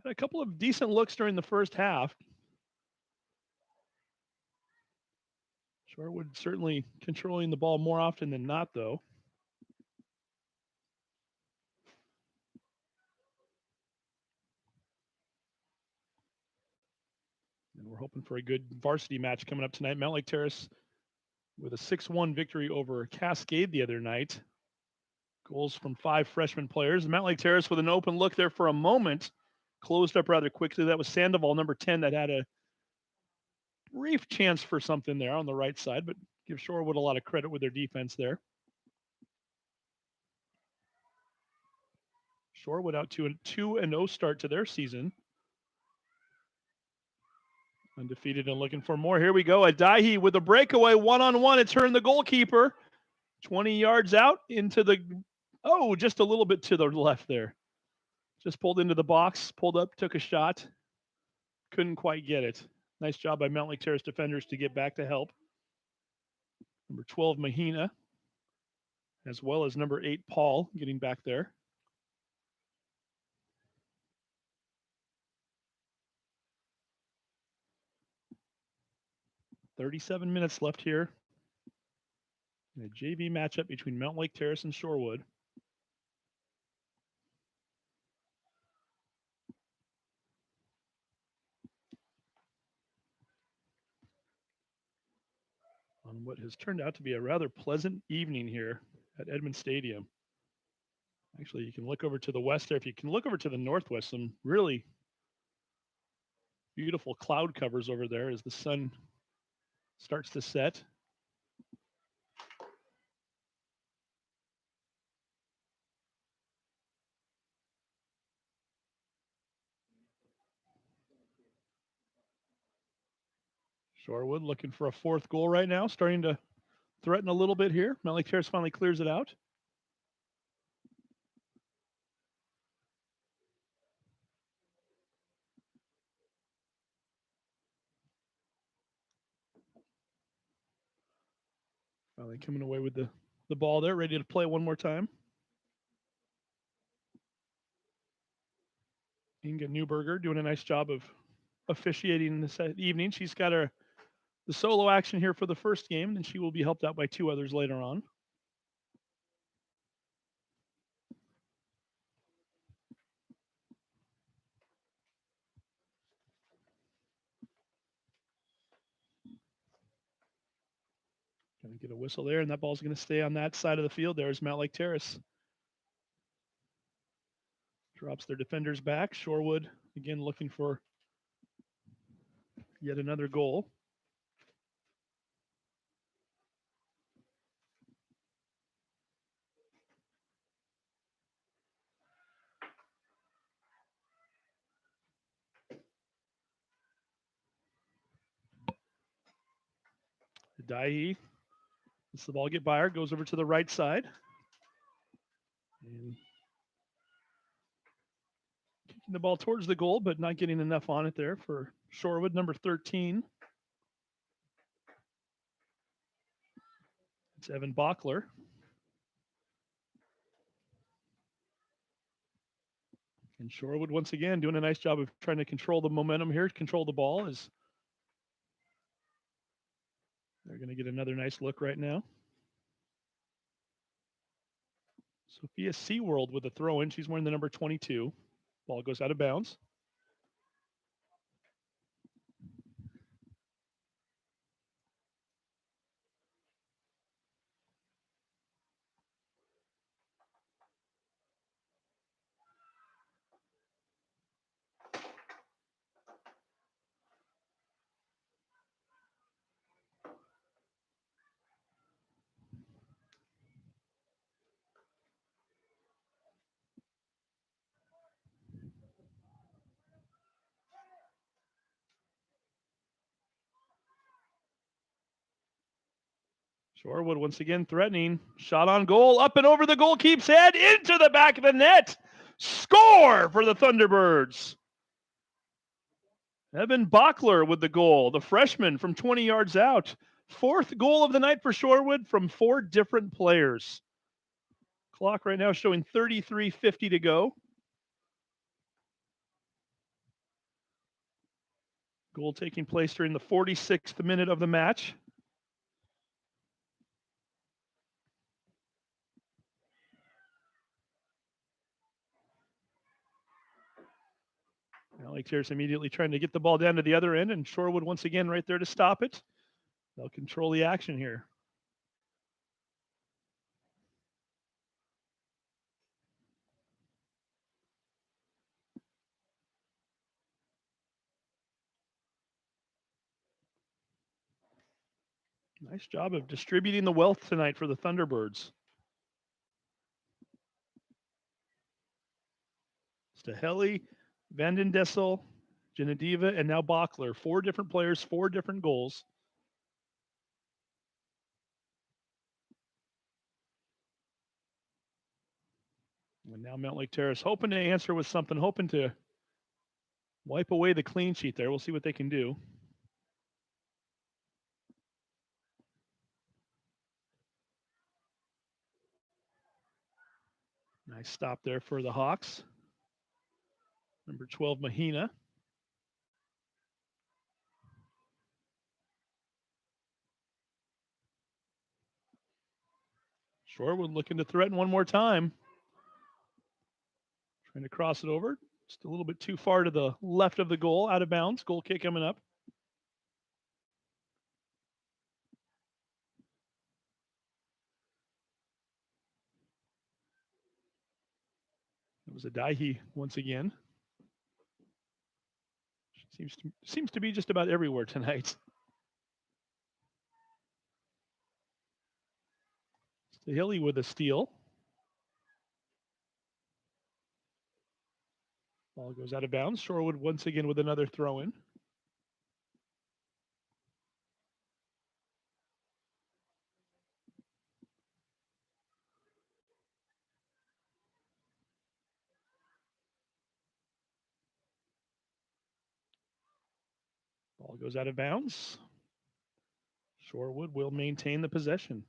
Had a couple of decent looks during the first half. Shorewood certainly controlling the ball more often than not, though. And we're hoping for a good varsity match coming up tonight. Mountlake Terrace with a 6-1 victory over Cascade the other night. Goals from 5 freshman players. Mountlake Terrace with an open look there for a moment. Closed up rather quickly. That was Sandoval, number 10, that had a brief chance for something there on the right side, but give Shorewood a lot of credit with their defense there. Shorewood out to a 2-0 start to their season. Undefeated and looking for more. Here we go. Adaihi with a breakaway, one-on-one. It turned the goalkeeper 20 yards out into the, just a little bit to the left there. Just pulled into the box, pulled up, took a shot. Couldn't quite get it. Nice job by Mountlake Terrace defenders to get back to help. Number 12, Mahina, as well as number 8, Paul, getting back there. "37 minutes left here in a JV matchup between Mountlake Terrace and Shorewood. On what has turned out to be a rather pleasant evening here at Edmond Stadium. Actually, you can look over to the west there. If you can look over to the northwest, some really beautiful cloud covers over there as the sun starts to set. Shorewood looking for a 4th goal right now, starting to threaten a little bit here. Mountlake Terrace finally clears it out. Finally coming away with the ball there, ready to play one more time. Inga Newberger doing a nice job of officiating this evening. She's got the solo action here for the first game, and she will be helped out by 2 others later on. Going to get a whistle there, and that ball's going to stay on that side of the field. There's Mountlake Terrace. Drops their defenders back. Shorewood, again, looking for yet another goal. Daihi lets the ball get by her, goes over to the right side. And kicking the ball towards the goal, but not getting enough on it there for Shorewood, number 13. It's Evan Bachler. And Shorewood once again doing a nice job of trying to control the momentum here, control the ball as they're going to get another nice look right now. Sophia Seaworld with a throw in. She's wearing the number 22. Ball goes out of bounds. Shorewood once again threatening. Shot on goal, up and over the goalkeeper's head, into the back of the net. Score for the Thunderbirds. Evan Bachler with the goal, the freshman from 20 yards out. Fourth goal of the night for Shorewood from 4 different players. Clock right now showing 33:50 to go. Goal taking place during the 46th minute of the match. Mountlake Terrace immediately trying to get the ball down to the other end, and Shorewood once again right there to stop it. They'll control the action here. Nice job of distributing the wealth tonight for the Thunderbirds. Staheli, Vanden Dessel, Genediva, and now Bachler. 4 different players, 4 different goals. And now Mountlake Terrace hoping to answer with something, hoping to wipe away the clean sheet there. We'll see what they can do. Nice stop there for the Hawks. Number 12, Mahina. Shorewood looking to threaten one more time. Trying to cross it over. Just a little bit too far to the left of the goal, out of bounds. Goal kick coming up. It was a Daihi once again. Seems to be just about everywhere tonight. Stahili with a steal. Ball goes out of bounds. Shorewood once again with another throw in. Ball goes out of bounds. Shorewood will maintain the possession.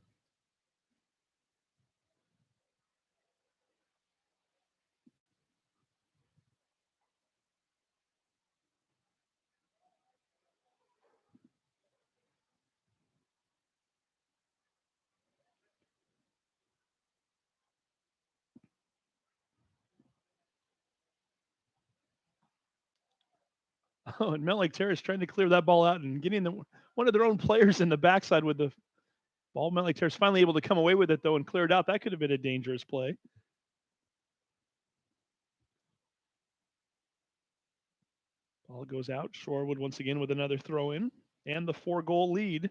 Oh, and Mountlake Terrace trying to clear that ball out and getting one of their own players in the backside with the ball. Mountlake Terrace finally able to come away with it, though, and clear it out. That could have been a dangerous play. Ball goes out. Shorewood once again with another throw in and the 4-goal lead.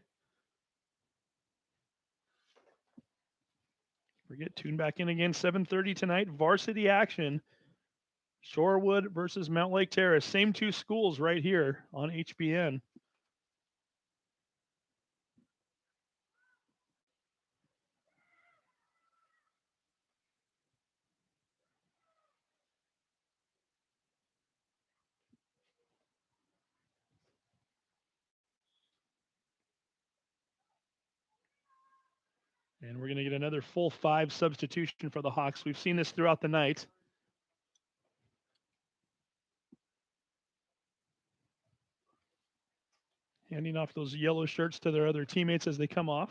Forget, tune back in again, 7:30 tonight. Varsity action. Shorewood versus Mountlake Terrace. Same 2 schools right here on HBN. And we're going to get another full 5 substitution for the Hawks. We've seen this throughout the night. Handing off those yellow shirts to their other teammates as they come off.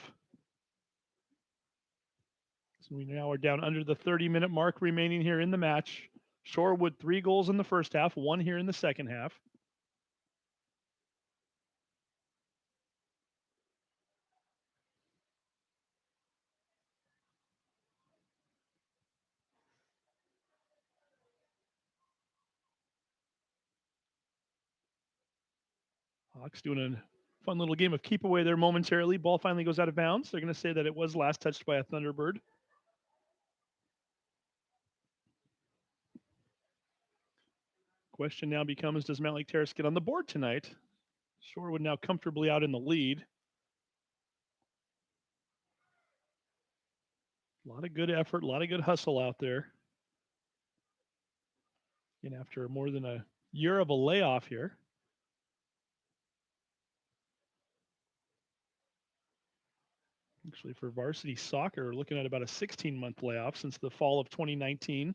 So we now are down under the 30-minute mark remaining here in the match. Shorewood 3 goals in the first half, 1 here in the second half. Hawks doing a fun little game of keep away there momentarily. Ball finally goes out of bounds. They're going to say that it was last touched by a Thunderbird. Question now becomes, does Mountlake Terrace get on the board tonight? Shorewood now comfortably out in the lead. A lot of good effort, a lot of good hustle out there. And after more than a year of a layoff here. Actually, for varsity soccer, we're looking at about a 16-month layoff since the fall of 2019.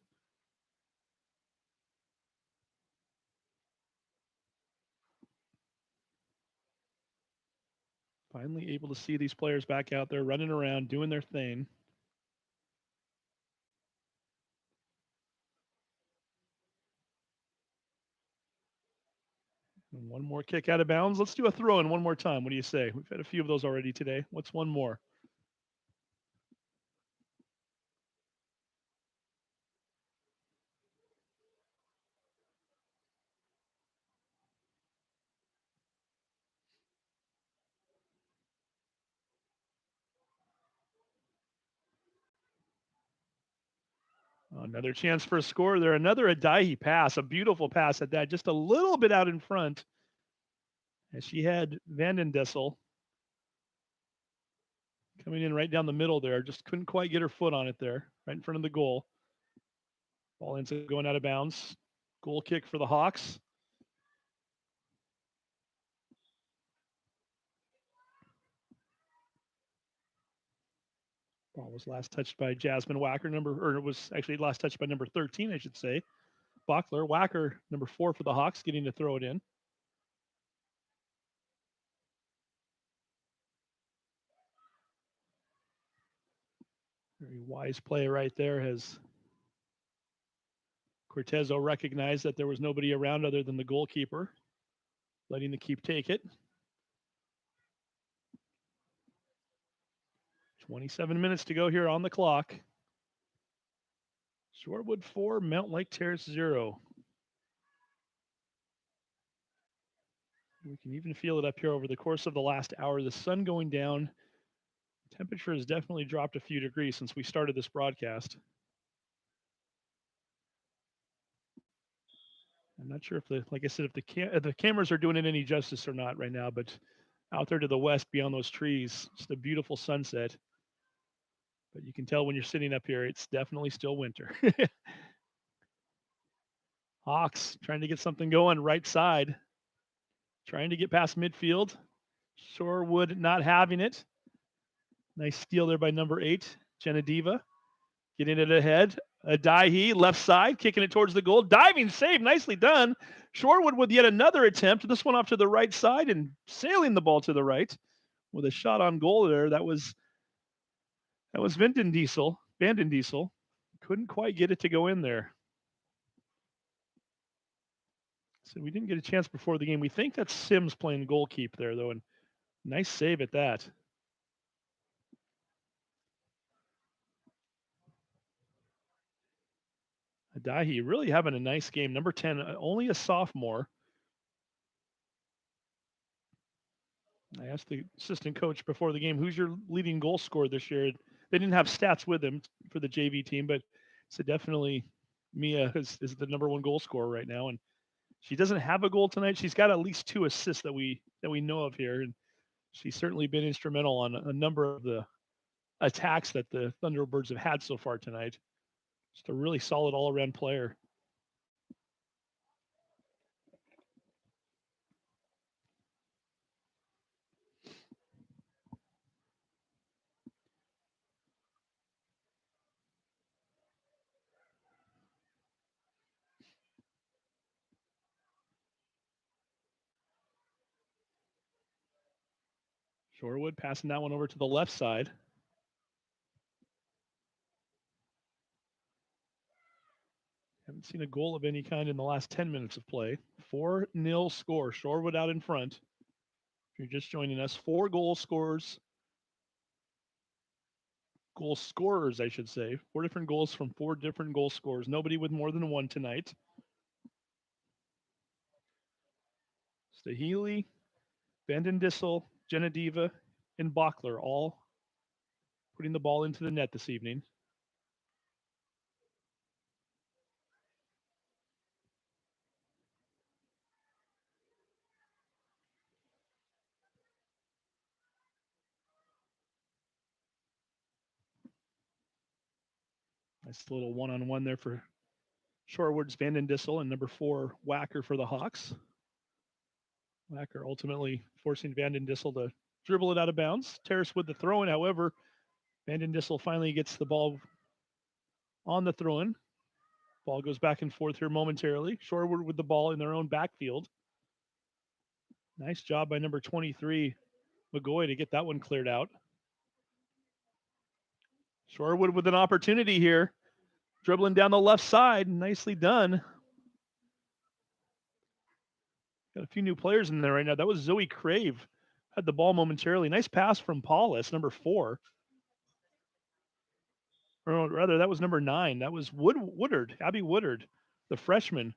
Finally able to see these players back out there running around, doing their thing. And one more kick out of bounds. Let's do a throw in one more time. What do you say? We've had a few of those already today. What's one more? Another chance for a score there. Another Adahi pass, a beautiful pass at that, just a little bit out in front. As she had Vandendessel coming in right down the middle there, just couldn't quite get her foot on it there, right in front of the goal. Ball ends up going out of bounds. Goal kick for the Hawks. Ball was last touched by Jasmine Wacker, or it was actually last touched by number 13, I should say. Bachler, Wacker, number 4 for the Hawks, getting to throw it in. Very wise play right there. Has Cortezo recognized that there was nobody around other than the goalkeeper, letting the keep take it. 27 minutes to go here on the clock. Shorewood 4, Mountlake Terrace 0. We can even feel it up here over the course of the last hour. The sun going down. Temperature has definitely dropped a few degrees since we started this broadcast. I'm not sure if like I said, if the cameras are doing it any justice or not right now, but out there to the west beyond those trees, just a beautiful sunset. But you can tell when you're sitting up here, it's definitely still winter. Hawks trying to get something going right side, trying to get past midfield. Shorewood not having it. Nice steal there by number 8, Genediva. Getting it ahead. Adahi, left side, kicking it towards the goal. Diving save, nicely done. Shorewood with yet another attempt. This one off to the right side and sailing the ball to the right with a shot on goal there. That was Vandendiesel. Couldn't quite get it to go in there. So we didn't get a chance before the game. We think that's Sims playing goalkeep there, though, and nice save at that. Adahi really having a nice game. Number 10, only a sophomore. I asked the assistant coach before the game, who's your leading goal scorer this year? They didn't have stats with him for the JV team, but so definitely Mia is the number 1 goal scorer right now. And she doesn't have a goal tonight. She's got at least 2 assists that we know of here. And she's certainly been instrumental on a number of the attacks that the Thunderbirds have had so far tonight. Just a really solid all-around player. Shorewood passing that one over to the left side. Haven't seen a goal of any kind in the last 10 minutes of play. 4-0 score. Shorewood out in front. If you're just joining us, 4 goal scorers. Goal scorers, I should say. 4 different goals from 4 different goal scorers. Nobody with more than 1 tonight. Staheli, Vandendissel, Genediva, and Bachler all putting the ball into the net this evening. Nice little one-on-one there for Shorewood's Vandendissel and number 4, Whacker for the Hawks. Whacker ultimately forcing Vandendissel to dribble it out of bounds. Terrace with the throw-in, however, Vandendissel finally gets the ball on the throw-in. Ball goes back and forth here momentarily. Shorewood with the ball in their own backfield. Nice job by number 23, McGoy, to get that one cleared out. Shorewood with an opportunity here. Dribbling down the left side. Nicely done. Got a few new players in there right now. That was Zoe Crave. Had the ball momentarily. Nice pass from Paulus, number 4. Or rather, that was number 9. That was Woodard, Abby Woodard, the freshman.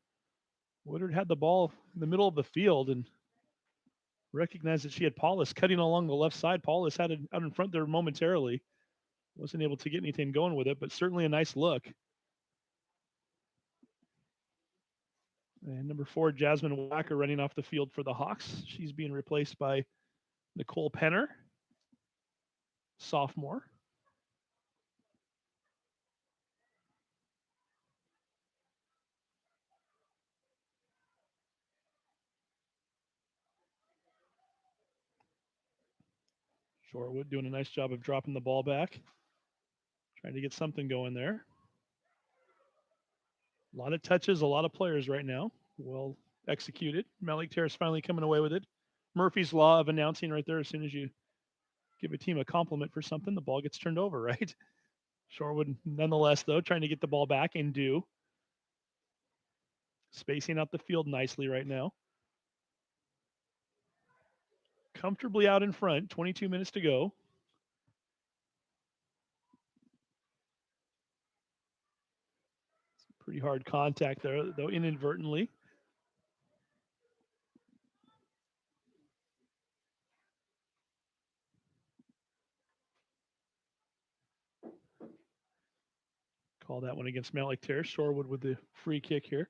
Woodard had the ball in the middle of the field and recognized that she had Paulus cutting along the left side. Paulus had it out in front there momentarily. Wasn't able to get anything going with it, but certainly a nice look. And number 4, Jasmine Whacker running off the field for the Hawks. She's being replaced by Nicole Penner, sophomore. Shorewood doing a nice job of dropping the ball back. Trying to get something going there. A lot of touches, a lot of players right now. Well executed. Mountlake Terrace finally coming away with it. Murphy's Law of announcing right there. As soon as you give a team a compliment for something, the ball gets turned over, right? Shorewood, nonetheless, though, trying to get the ball back and do. Spacing out the field nicely right now. Comfortably out in front. 22 minutes to go. Pretty hard contact there, though, inadvertently. Call that one against Mountlake Terrace. Shorewood with the free kick here.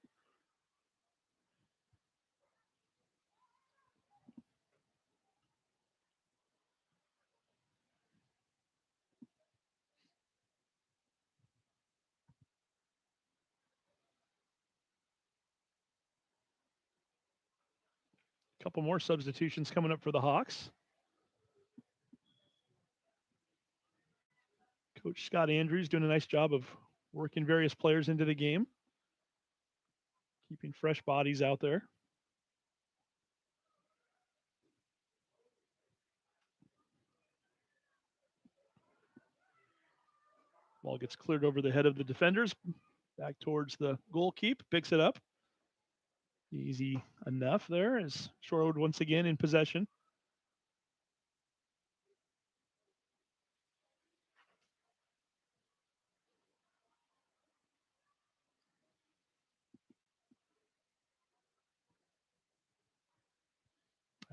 A couple more substitutions coming up for the Hawks. Coach Scott Andrews doing a nice job of working various players into the game, keeping fresh bodies out there. Ball gets cleared over the head of the defenders, back towards the goal keep, picks it up. Easy enough there as Shorewood once again in possession.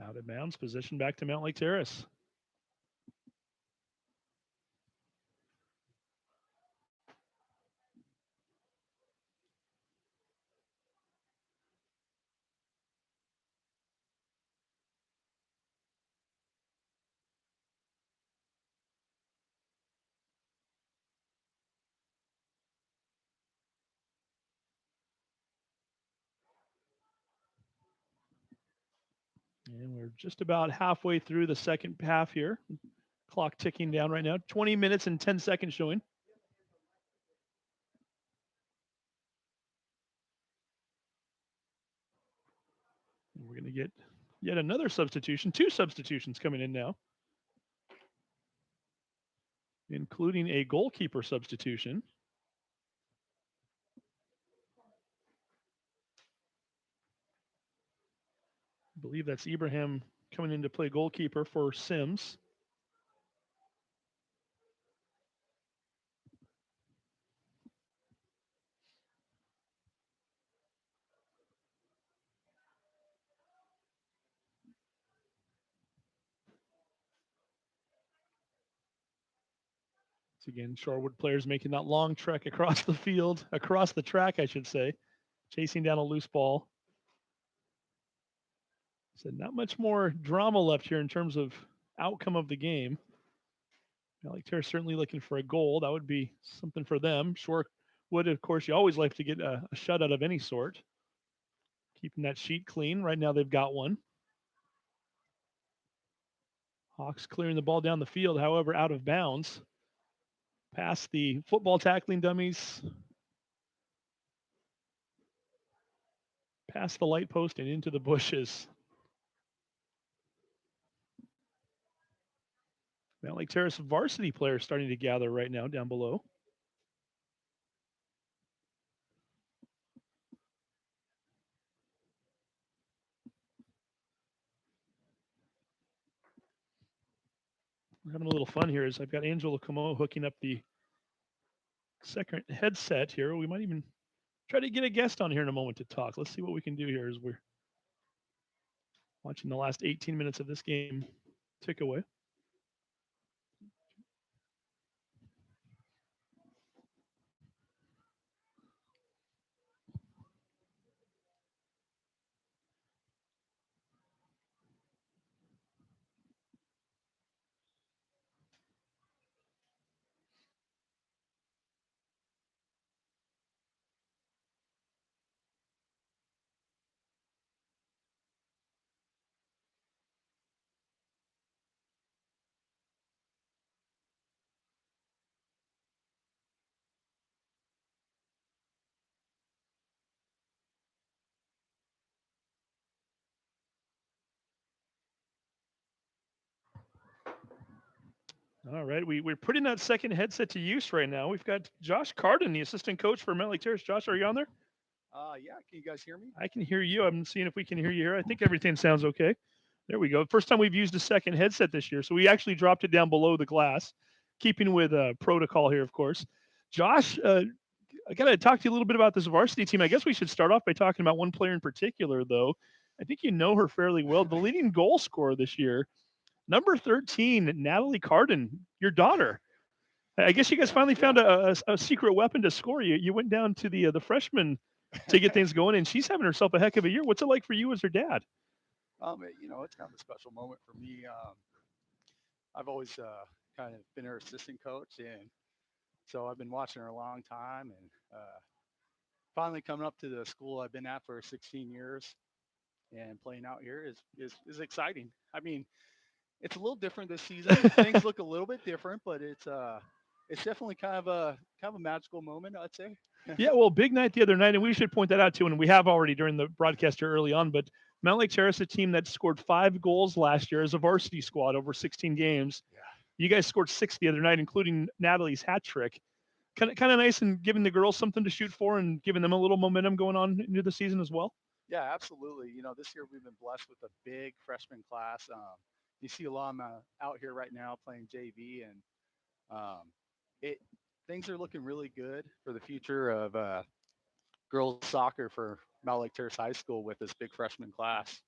Out of bounds, position back to Mountlake Terrace. And we're just about halfway through the second half here. Clock ticking down right now. 20 minutes and 10 seconds showing. And we're going to get yet another substitution. 2 substitutions coming in now. including a goalkeeper substitution. I believe that's Ibrahim coming in to play goalkeeper for Sims. So again, Shorewood players making that long trek across the field, across the track, I should say, chasing down a loose ball. So not much more drama left here in terms of outcome of the game. Mountlake Terrace certainly looking for a goal. That would be something for them. Shorewood, of course, you always like to get a shutout of any sort. Keeping that sheet clean. Right now they've got one. Hawks clearing the ball down the field, however, out of bounds. Past the football tackling dummies. Past the light post and into the bushes. Mountlake Terrace varsity players starting to gather right now down below. We're having a little fun here as I've got Angela Como hooking up the second headset here. We might even try to get a guest on here in a moment to talk. Let's see what we can do here as we're watching the last 18 minutes of this game tick away. All right, we're putting that second headset to use right now. We've got Josh Carden, the assistant coach for Mountlake Terrace. Josh, are you on there? Yeah. Can you guys hear me? I can hear you. I'm seeing if we can hear you here. I think everything sounds okay. There we go. First time we've used a second headset this year, so we actually dropped it down below the glass, keeping with protocol here, of course. Josh, I got to talk to you a little bit about this varsity team. I guess we should start off by talking about one player in particular, though. I think you know her fairly well. The leading goal scorer this year, number 13, Natalie Carden, your daughter. I guess you guys finally found a secret weapon to score. You went down to the freshman to get things going, and she's having herself a heck of a year. What's it like for you as her dad? It's kind of a special moment for me. I've always kind of been her assistant coach, and so I've been watching her a long time, and finally coming up to the school I've been at for 16 years and playing out here is exciting. I mean, it's a little different this season. Things look a little bit different, but it's definitely kind of a magical moment, I'd say. Yeah, well, big night the other night, and we should point that out too, and we have already during the broadcast here early on. But Mountlake Terrace, a team that scored 5 goals last year as a varsity squad over 16 games. Yeah. You guys scored 6 the other night, including Natalie's hat trick. Kind of nice and giving the girls something to shoot for and giving them a little momentum going on into the season as well. Yeah, absolutely. This year we've been blessed with a big freshman class. You see a lot of them out here right now playing JV, and it things are looking really good for the future of girls soccer for Mountlake Terrace High School with this big freshman class.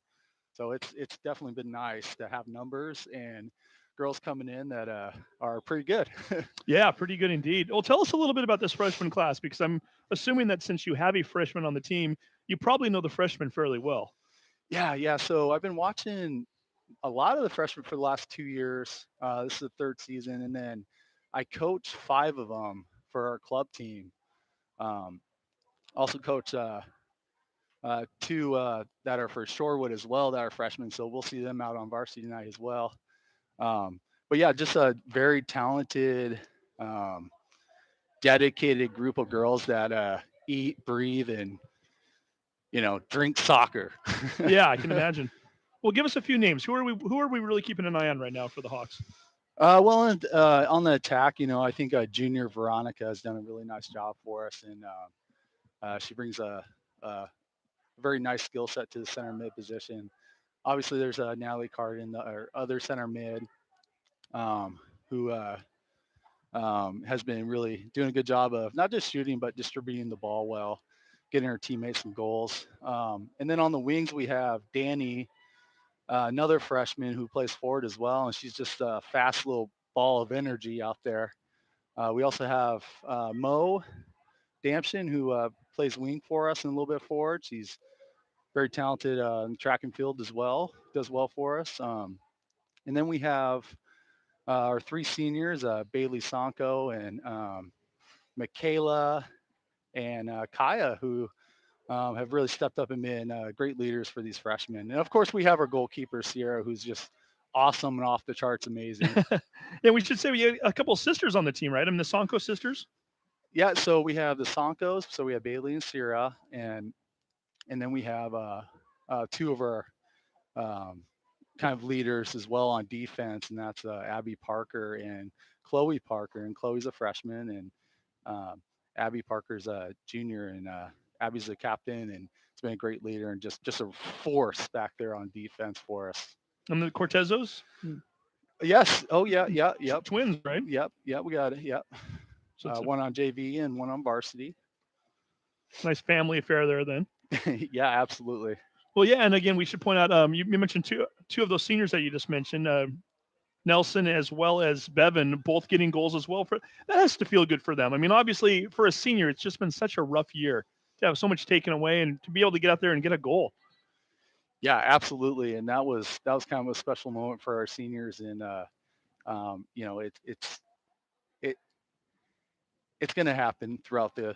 So it's definitely been nice to have numbers and girls coming in that are pretty good. Yeah, pretty good indeed. Well, tell us a little bit about this freshman class because I'm assuming that since you have a freshman on the team, you probably know the freshmen fairly well. Yeah. So I've been watching a lot of the freshmen for the last 2 years. This is the third season, and then I coach 5 of them for our club team. Um, Also coach 2 that are for Shorewood as well that are freshmen, so we'll see them out on varsity tonight as well. But yeah, just a very talented, um, dedicated group of girls that eat, breathe, and drink soccer. Yeah, I can imagine. Well, give us a few names. Who are we really keeping an eye on right now for the Hawks? Well, on the attack, I think junior Veronica has done a really nice job for us, and she brings a very nice skill set to the center mid position. Obviously, there's Natalie Carden, our other center mid, um, who has been really doing a good job of not just shooting but distributing the ball well, getting her teammates some goals. And then on the wings, we have Danny, another freshman who plays forward as well, and she's just a fast little ball of energy out there. We also have Mo Dampson, who plays wing for us and a little bit forward. She's very talented in track and field as well, does well for us. And then we have our three seniors, Bailey Sanko and Michaela and Kaya, who have really stepped up and been great leaders for these freshmen. And of course, we have our goalkeeper, Sierra, who's just awesome and off the charts amazing. Yeah, we should say we had a couple of sisters on the team, right? I mean, the Sonko sisters. Yeah, so we have the Sankos, so we have Bailey and Sierra, and then we have two of our um, kind of leaders as well on defense, and that's Abby Parker and Chloe Parker. And Chloe's a freshman, and um, Abby Parker's a junior, and Abby's the captain, and it's been a great leader and just a force back there on defense for us. And the Cortezos. Yes. Oh yeah. Yeah. Yep. Twins, right? Yep. Yep. We got it. Yep. So it's a One on JV and one on varsity. nice family affair there then. Yeah, absolutely. Well, yeah, and again, we should point out you mentioned two of those seniors that you just mentioned, Nelson as well as Bevan, both getting goals as well. For that has to feel good for them. I mean, obviously for a senior, it's just been such a rough year to have so much taken away and to be able to get out there and get a goal. Yeah, absolutely. And that was kind of a special moment for our seniors. And it it's going to happen throughout the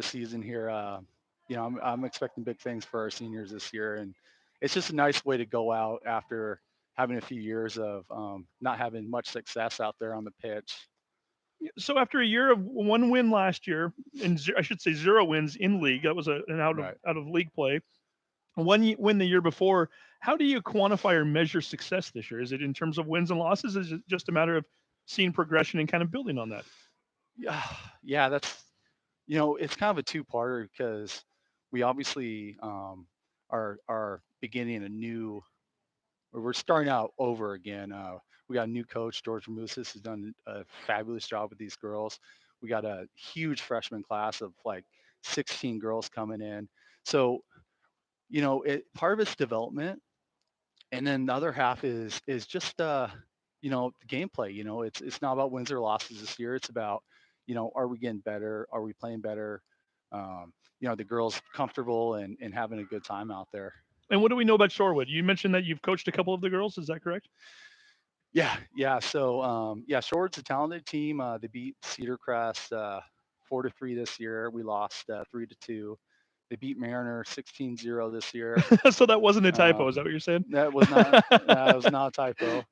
season here. I'm expecting big things for our seniors this year, and it's just a nice way to go out after having a few years of not having much success out there on the pitch. So after a year of one win last year, and I should say 0 wins in league, that was an Right. out of league play. One win the year before. How do you quantify or measure success this year? Is it in terms of wins and losses? Is it just a matter of seeing progression and kind of building on that? Yeah, yeah, that's it's kind of a two-parter because we obviously are beginning a new we're starting out over again. We got a new coach, George Ramusis, has done a fabulous job with these girls. We got a huge freshman class of like 16 girls coming in. So, part of it's development, and then the other half is just the gameplay. It's not about wins or losses this year. It's about, are we getting better? Are we playing better? Um, the girls comfortable and having a good time out there. And what do we know about Shorewood? You mentioned that you've coached a couple of the girls. Is that correct? Yeah, yeah. So Shorewood's a talented team. They beat Cedar Crest 4-3 this year. We lost 3-2. They beat Mariner 16-0 this year. So that wasn't a typo. Is Um, that what you're saying? that was not a typo.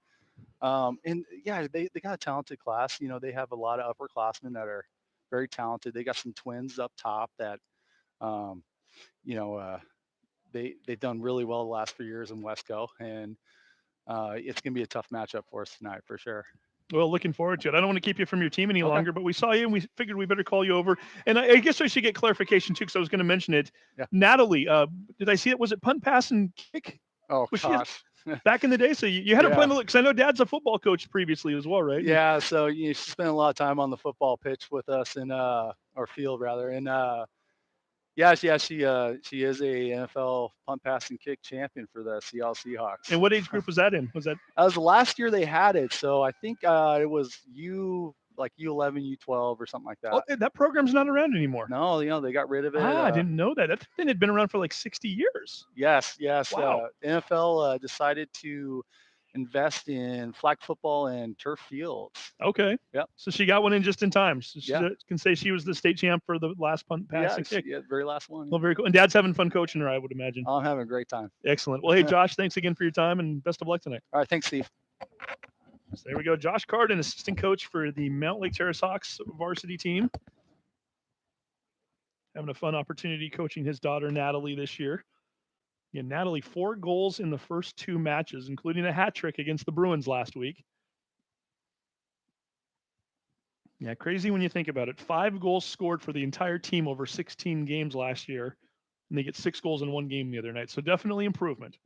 And yeah, they got a talented class. They have a lot of upperclassmen that are very talented. They got some twins up top that um, you know they've done really well the last few years in Wesco, and it's gonna be a tough matchup for us tonight for sure. Well, looking forward to it. I don't want to keep you from your team any Okay. longer, but we saw you and we figured we better call you over. And I guess I should get clarification too, because I was going to mention it. Yeah. Natalie, did I see it? Was it punt, pass, and kick? Oh Was she gosh. back in the day? So you had her playing Yeah. because I know Dad's a football coach previously as well, right? Yeah. So she spent a lot of time on the football pitch with us in our field rather, and she is a NFL punt, pass, and kick champion for the Seattle Seahawks. And what age group was that in? Was that? That was the last year they had it, so I think it was U11, U12 or something like Oh, that. that program's not around anymore. No, they got rid of it. I didn't know that. That thing had been around for like 60 years. Yes, yes. Wow. NFL decided to invest in flag football and turf fields. Okay. Yep. So she got one in just in time. So she Yeah. can say she was the state champ for the last punt, pass, and kick. Yeah, very last one. Well, very cool. And Dad's having fun coaching her, I would imagine. I'm having a great time. Excellent. Well, hey, Josh, thanks again for your time and best of luck tonight. All right, thanks, Steve. So there we go. Josh Carden, assistant coach for the Mountlake Terrace Hawks varsity team. Having a fun opportunity coaching his daughter, Natalie, this year. Yeah, Natalie, 4 goals in the first 2 matches, including a hat trick against the Bruins last week. Yeah, crazy when you think about it. 5 goals scored for the entire team over 16 games last year, and they get 6 goals in one game the other night. So definitely improvement.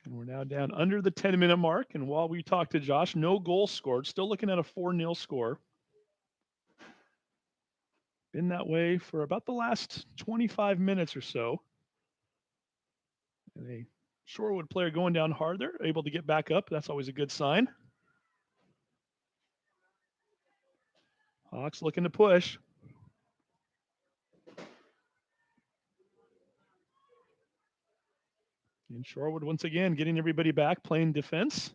And we're now down under the 10-minute mark. And while we talk to Josh, no goals scored. Still looking at a 4-0 score. Been that way for about the last 25 minutes or so. And a Shorewood player going down hard there, able to get back up. That's always a good sign. Hawks looking to push. And Shorewood once again getting everybody back, playing defense.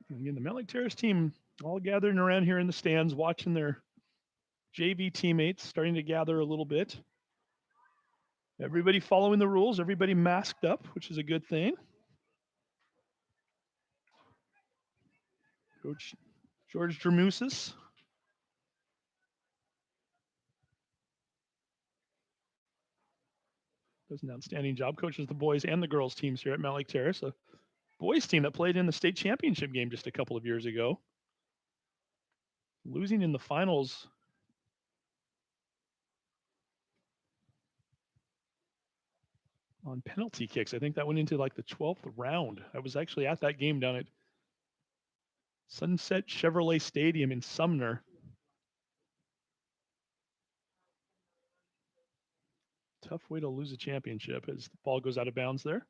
And again, the Mountlake Terrace team all gathering around here in the stands, watching their JV teammates starting to gather a little bit. Everybody following the rules, everybody masked up, which is a good thing. Coach George Dramusis does an outstanding job. Coaches the boys and the girls teams here at Mountlake Terrace, a boys team that played in the state championship game just a couple of years ago, losing in the finals on penalty kicks. I think that went into like the 12th round. I was actually at that game down at Sunset Chevrolet Stadium in Sumner. Tough way to lose a championship as the ball goes out of bounds there.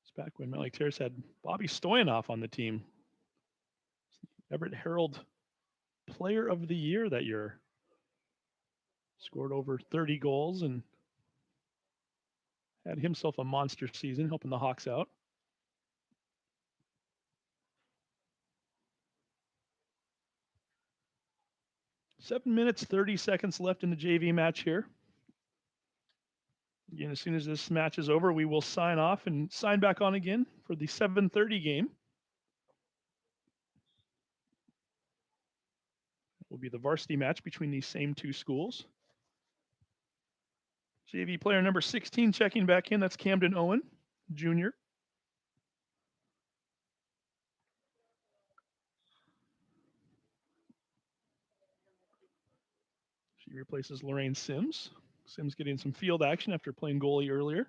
It's back when Mountlake Terrace had Bobby Stoyanoff on the team. Everett Herald Player of the Year that year. Scored over 30 goals and had himself a monster season, helping the Hawks out. 7 minutes, 30 seconds left in the JV match here. Again, as soon as this match is over, we will sign off and sign back on again for the 7:30 game. It will be the varsity match between these same two schools. JV player number 16 checking back in. That's Camden Owen, Jr. She replaces Lorraine Sims. Sims getting some field action after playing goalie earlier.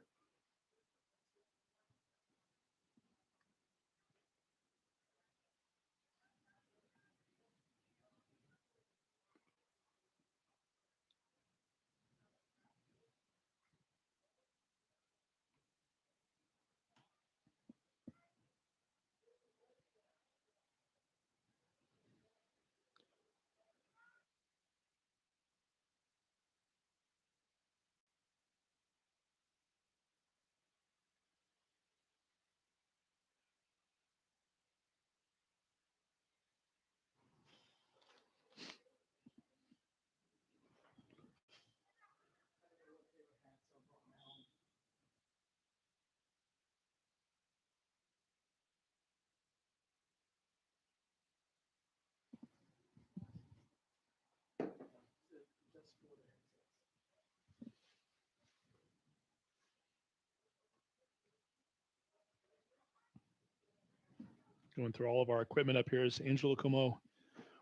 Going through all of our equipment up here as Angelo Como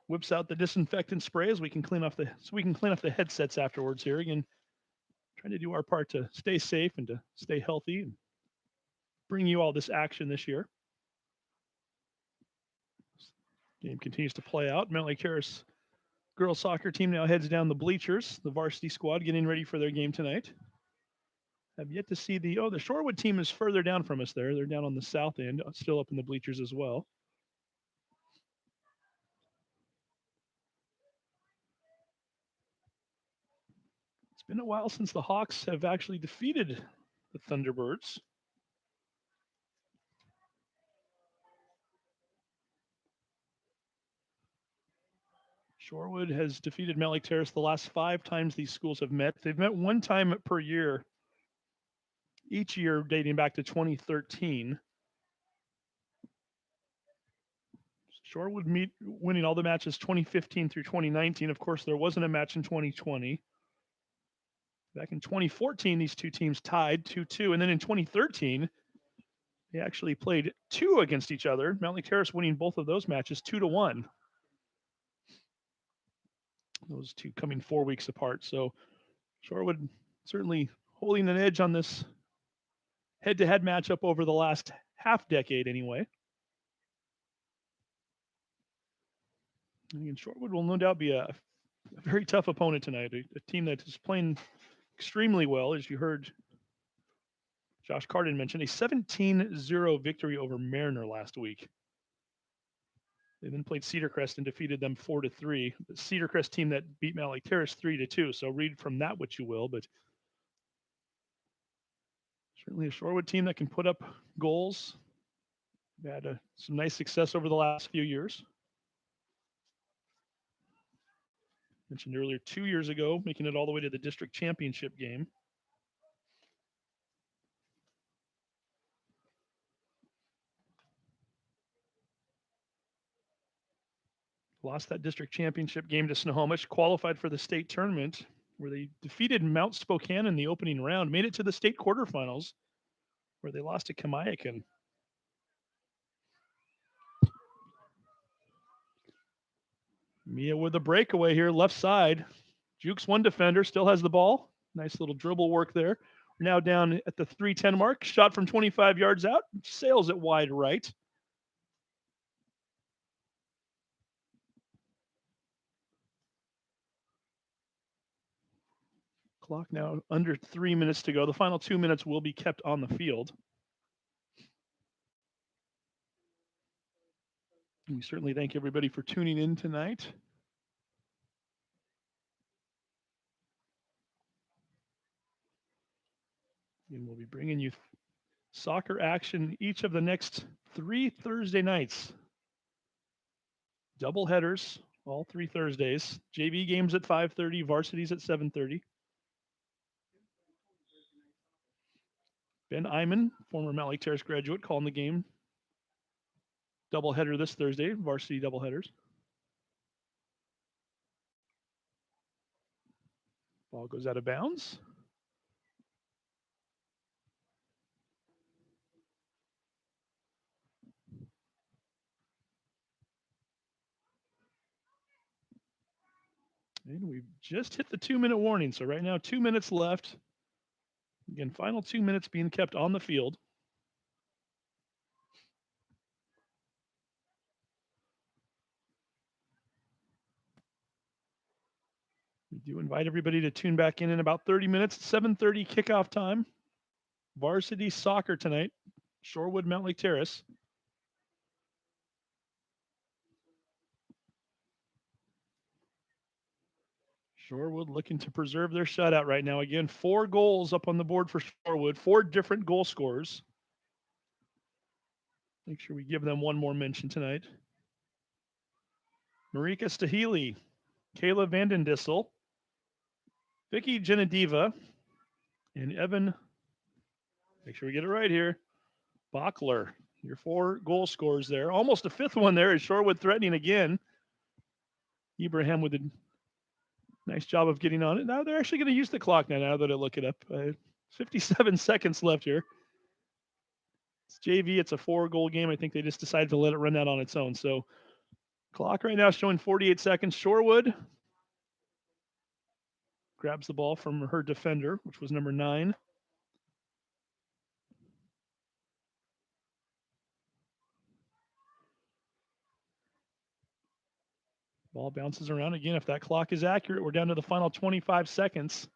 whips out the disinfectant spray as we can clean off the headsets afterwards here. Again, trying to do our part to stay safe and to stay healthy and bring you all this action this year. Game continues to play out. Mountlake Terrace girls soccer team now heads down the bleachers. The varsity squad getting ready for their game tonight. Have yet to see the Shorewood team is further down from us there. They're down on the south end, still up in the bleachers as well. It's been a while since the Hawks have actually defeated the Thunderbirds. Shorewood has defeated Mountlake Terrace the last 5 times these schools have met. They've met 1 time per year each year dating back to 2013. Shorewood winning all the matches 2015 through 2019. Of course, there wasn't a match in 2020. Back in 2014, these two teams tied 2-2. And then in 2013, they actually played 2 against each other. Mountlake Terrace winning both of those matches 2-1. Those two coming 4 weeks apart. So Shorewood certainly holding an edge on this head-to-head matchup over the last half decade anyway. And again, Shorewood will no doubt be a very tough opponent tonight, a team that is playing extremely well, as you heard Josh Carden mention, a 17-0 victory over Mariner last week. They then played Cedar Crest and defeated them 4-3. The Cedar Crest team that beat Mountlake Terrace 3-2. So read from that what you will, but certainly a Shorewood team that can put up goals. They had some nice success over the last few years. Mentioned earlier, 2 years ago, making it all the way to the district championship game. Lost that district championship game to Snohomish, qualified for the state tournament, where they defeated Mount Spokane in the opening round, made it to the state quarterfinals, where they lost to Kamiakin. Mia with a breakaway here, left side. Jukes one defender, still has the ball. Nice little dribble work there. We're now down at the 3:10 mark. Shot from 25 yards out. Sails it wide right. Clock now under 3 minutes to go. The final 2 minutes will be kept on the field. And we certainly thank everybody for tuning in tonight. And we'll be bringing you soccer action each of the next 3 Thursday nights. Double headers, all 3 Thursdays. JV games at 5:30, varsities at 7:30. Ben Iman, former Mountlake Terrace graduate, calling the game. Doubleheader this Thursday, varsity doubleheaders. Ball goes out of bounds. And we've just hit the 2-minute warning. So right now, 2 minutes left. Again, final 2 minutes being kept on the field. We do invite everybody to tune back in about 30 minutes. 7:30 kickoff time. Varsity soccer tonight. Shorewood, Mountlake Terrace. Shorewood looking to preserve their shutout right now. Again, 4 goals up on the board for Shorewood. 4 different goal scorers. Make sure we give them one more mention tonight. Marika Stahili, Kayla Vandendissel, Vicky Genediva, and Evan, make sure we get it right here, Bachler. Your 4 goal scorers there. Almost a 5th one there is Shorewood threatening again. Ibrahim with a nice job of getting on it. Now they're actually going to use the clock now that I look it up. 57 seconds left here. It's JV. It's a 4-goal game. I think they just decided to let it run out on its own. So clock right now showing 48 seconds. Shorewood grabs the ball from her defender, which was number 9. Ball bounces around again. If that clock is accurate, we're down to the final 25 seconds.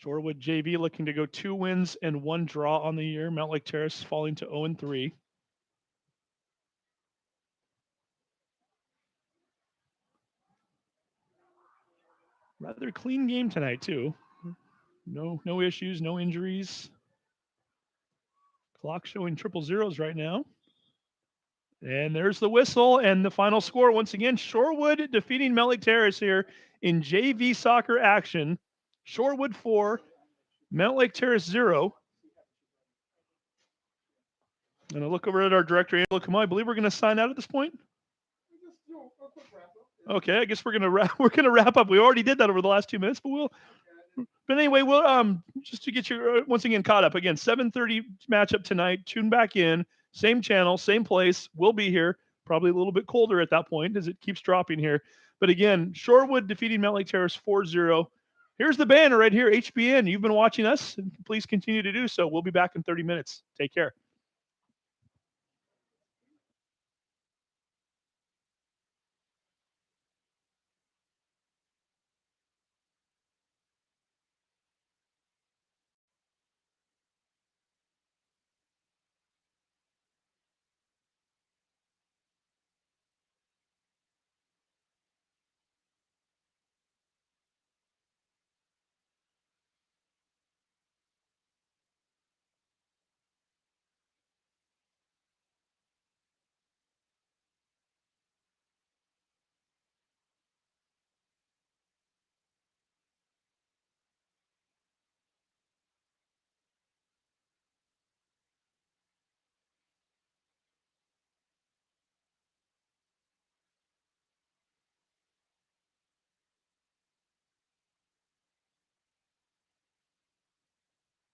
Shorewood JV looking to go 2 wins and 1 draw on the year. Mountlake Terrace falling to 0-3. Rather clean game tonight too. No issues, no injuries. Clock showing triple zeros right now. And there's the whistle and the final score. Once again, Shorewood defeating Mountlake Terrace here in JV soccer action. Shorewood 4, Mountlake Terrace 0. And I look over at our director, Angela Kamai. I believe we're going to sign out at this point. Okay, I guess we're gonna wrap up. We already did that over the last 2 minutes, but anyway, we'll just to get you once again caught up. Again, 7:30 matchup tonight. Tune back in, same channel, same place. We'll be here. Probably a little bit colder at that point as it keeps dropping here. But again, Shorewood defeating Mountlake Terrace 4-0. Here's the banner right here, HBN. You've been watching us, and please continue to do so. We'll be back in 30 minutes. Take care.